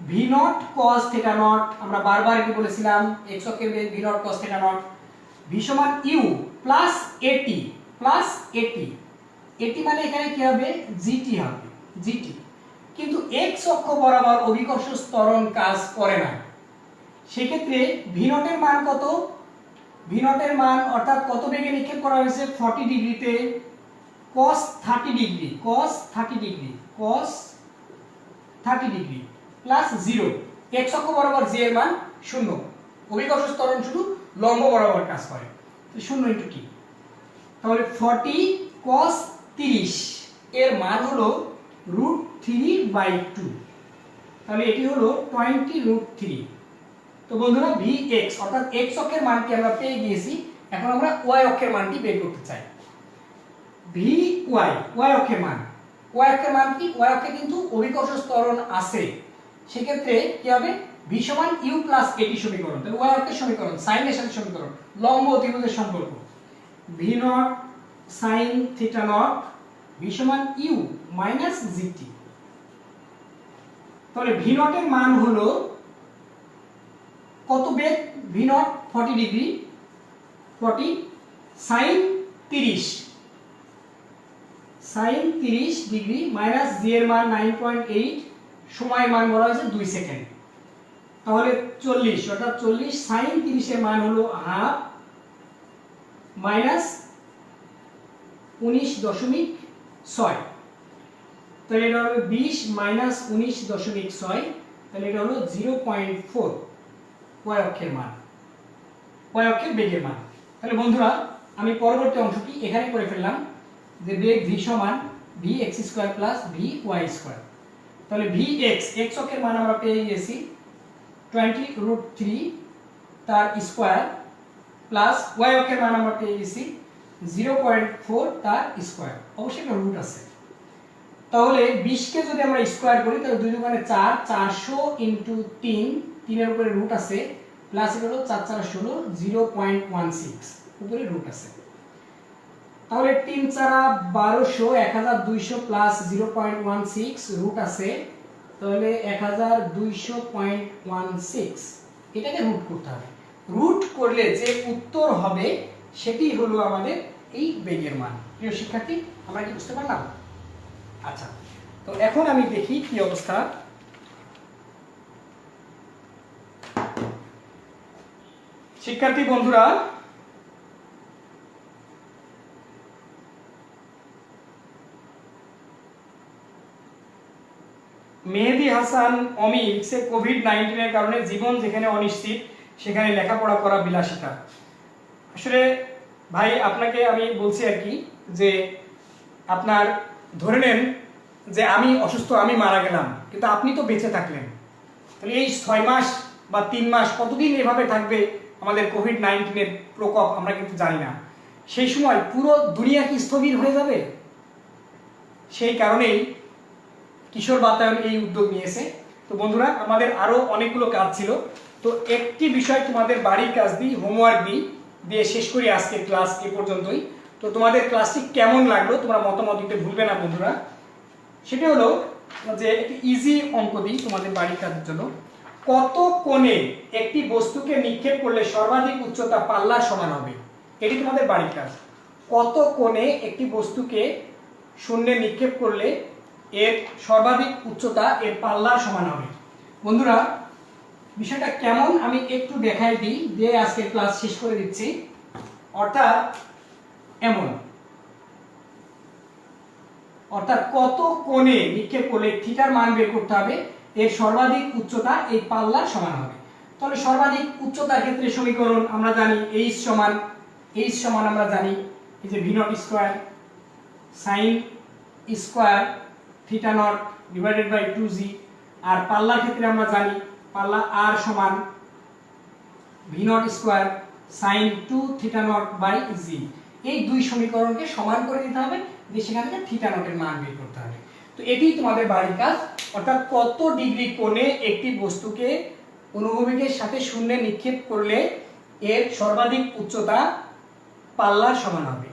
v0 cos θ0, আমরা বারবার এটি বলেছিলাম, x অক্ষের বেগ v0 cos θ0, v সমান u প্লাস at at মানে এখানে কি হবে? gt হবে, gt। কিন্তু x অক্ষ বরাবর অভিকর্ষ ত্বরণ কাজ করে না, সেক্ষেত্রে v0 এর মান কত? v0 এর মান অর্থাৎ কত বেগে নিক্ষেপ করা হয়েছে? 40 ডিগ্রিতে cos 30 ডিগ্রি প্লাস 0। x অক্ষ বরাবর j এর মান 0, অভিকর্ষ ত্বরণ শুধু লম্ব বরাবর কাজ করে, 0 ইনটু t। তাহলে 40 cos 30 এর মান হলো √3/2, তাহলে এটি হলো 20√3। তো বন্ধুরা, vx অর্থাৎ x অক্ষের মানটি আমরা পেয়ে গিয়েছি, এখন আমরা y অক্ষের মানটি বের করতে চাই। vy y অক্ষের মান কি? y অক্ষে কিন্তু অভিকর্ষ ত্বরণ আছে, সেক্ষেত্রে কি হবে? v সমান u প্লাস at সমীকরণ। তাহলে y অক্ষের সমীকরণ, sin এর সাথে সমীকরণ, লম্ব অতিভুজের সম্পর্ক, v0 sin θ0 v সমান u মাইনাস gt। তাহলে v0 এর মান হলো কত বেগ? v0 40 degree, 40 sin 30 degree minus j এর মান 9.8, সময়ের মান বলা হয়েছে 2 সেকেন্ড। তাহলে 40 অর্থাৎ 40 sin 30 এর মান হলো হাফ মাইনাস 19.6, তাহলে এটা হবে 20 মাইনাস 19.6, তাহলে এটা হলো 0.4 y অক্ষের মান, y অক্ষের বেগের মান। তাহলে বন্ধুরা, আমি পরবর্তী অংশটি এখানে করে ফেললাম যে বেগ v সমান vx square plus vy square. তাহলে vx অক্ষের মান আমরা পেয়ে গেছি 20√3 তার স্কয়ার প্লাস ওয়াই অক্ষের মান আমরা পেয়ে গেছি 0.4 তার স্কয়ার, অবশ্যই একটা রুট আছে। তাহলে 20 কে যদি আমরা স্কয়ার করি তাহলে 2 দুগুণে 4, 400 ইনটু 3, 3 এর উপরে রুট আছে, প্লাস এটা হলো 4 4 16, 0.16 উপরে রুট আছে। তাহলে 3 4 1200, 1200 প্লাস 0.16 রুট আছে, তাহলে 1200.16, এটাকে রুট করতে হবে। রুট করলে যে উত্তর হবে সেটি হলো আমাদের এই বেগের মান। প্রিয় শিক্ষার্থী, আমরা কি বুঝতে পারলাম? আচ্ছা, তো এখন আমি দেখি কি অবস্থা। শিক্ষার্থী বন্ধুরা, মেহেদী হাসান অমি লিখছে কোভিড-19 এর কারণে জীবন যেখানে অনিশ্চিত সেখানে লেখাপড়া করা বিলাসিতা। আসলে ভাই আপনাকে আমি বলছি আর কি, যে আপনার ধরে নেন যে আমি অসুস্থ, আমি মারা গেলাম, কিন্তু আপনি তো বেঁচে থাকলেন। তাহলে এই 6 মাস বা 3 মাস কতদিন এভাবে থাকবে আমাদের কোভিড-19 এর প্রকোপ আমরা কিন্তু জানি না। সেই সময় পুরো দুনিয়া কি স্থবির হয়ে যাবে? সেই কারণেই কিশোর বাতায়ন এই উদ্যোগ নিয়েছে। তো বন্ধুরা, আমাদের আরো অনেকগুলো কাজ ছিল, তো একটি বিষয় তোমাদের বাড়ির কাজ দিই, হোমওয়ার্ক দিয়ে শেষ করি আজকের ক্লাস এ পর্যন্তই। তো তোমাদের ক্লাসটি কেমন লাগলো তোমরা মতামত দিতে ভুলবে না বন্ধুরা। সেটা হলো যে একটি ইজি অঙ্ক দিই তোমাদের বাড়ির কাজের জন্য। কত কোণে একটি বস্তুকে নিক্ষেপ করলে সর্বাধিক উচ্চতা পাল্লার সমান হবে? এটি তোমাদের বাড়ির কাজ। কত কোণে একটি বস্তুকে শূন্যে নিক্ষেপ করলে এর সর্বাধিক উচ্চতা এর পাল্লার সমান হবে? বন্ধুরা, বিষয়টা কেমন আমি একটু দেখাই দিই, দিয়ে আজকে ক্লাস শেষ করে দিচ্ছি। অর্থাৎ এমন, অর্থাৎ কত কোণে নিক্ষেপ করলে থিটার মান বের করতে হবে, এর সর্বাধিক উচ্চতা এই পাল্লার সমান হবে। তাহলে সর্বাধিক উচ্চতার ক্ষেত্রে সমীকরণ আমরা জানি h সমান আমরা জানি এই যে v0 square sin square theta naught divided by 2g। আর পাল্লার ক্ষেত্রে আমরা জানি পাল্লা r সমান v0 square sin 2 theta naught by g। এই দুই সমীকরণকে সমান করে দিতে হবে, দিয়ে সেখান থেকে থিটা নটের মান বের করতে হবে। তো এটি তোমাদের বাড়ির কাজ। অর্থাৎ কত ডিগ্রি কোণে একটি বস্তুকে অনুভূমিকের সাথে শূন্যে নিক্ষেপ করলে এর সর্বাধিক উচ্চতা পাল্লার সমান হবে।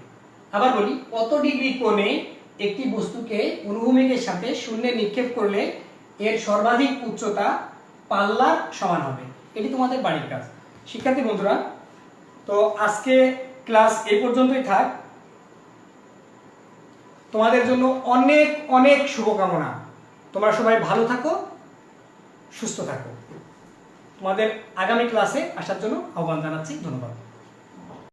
আবার বলি, কত ডিগ্রি কোণে একটি বস্তুকে অনুভূমিকের সাথে শূন্যে নিক্ষেপ করলে এর সর্বাধিক উচ্চতা পাল্লার সমান হবে। এটি তোমাদের বাড়ির কাজ। শিক্ষার্থী বন্ধুরা, তো আজকে ক্লাস এই পর্যন্তই থাক। তোমাদের জন্য অনেক অনেক শুভকামনা। তোমরা সবাই ভালো থাকো, সুস্থ থাকো। তোমাদের আগামী ক্লাসে আসার জন্য আহ্বান জানাচ্ছি। ধন্যবাদ।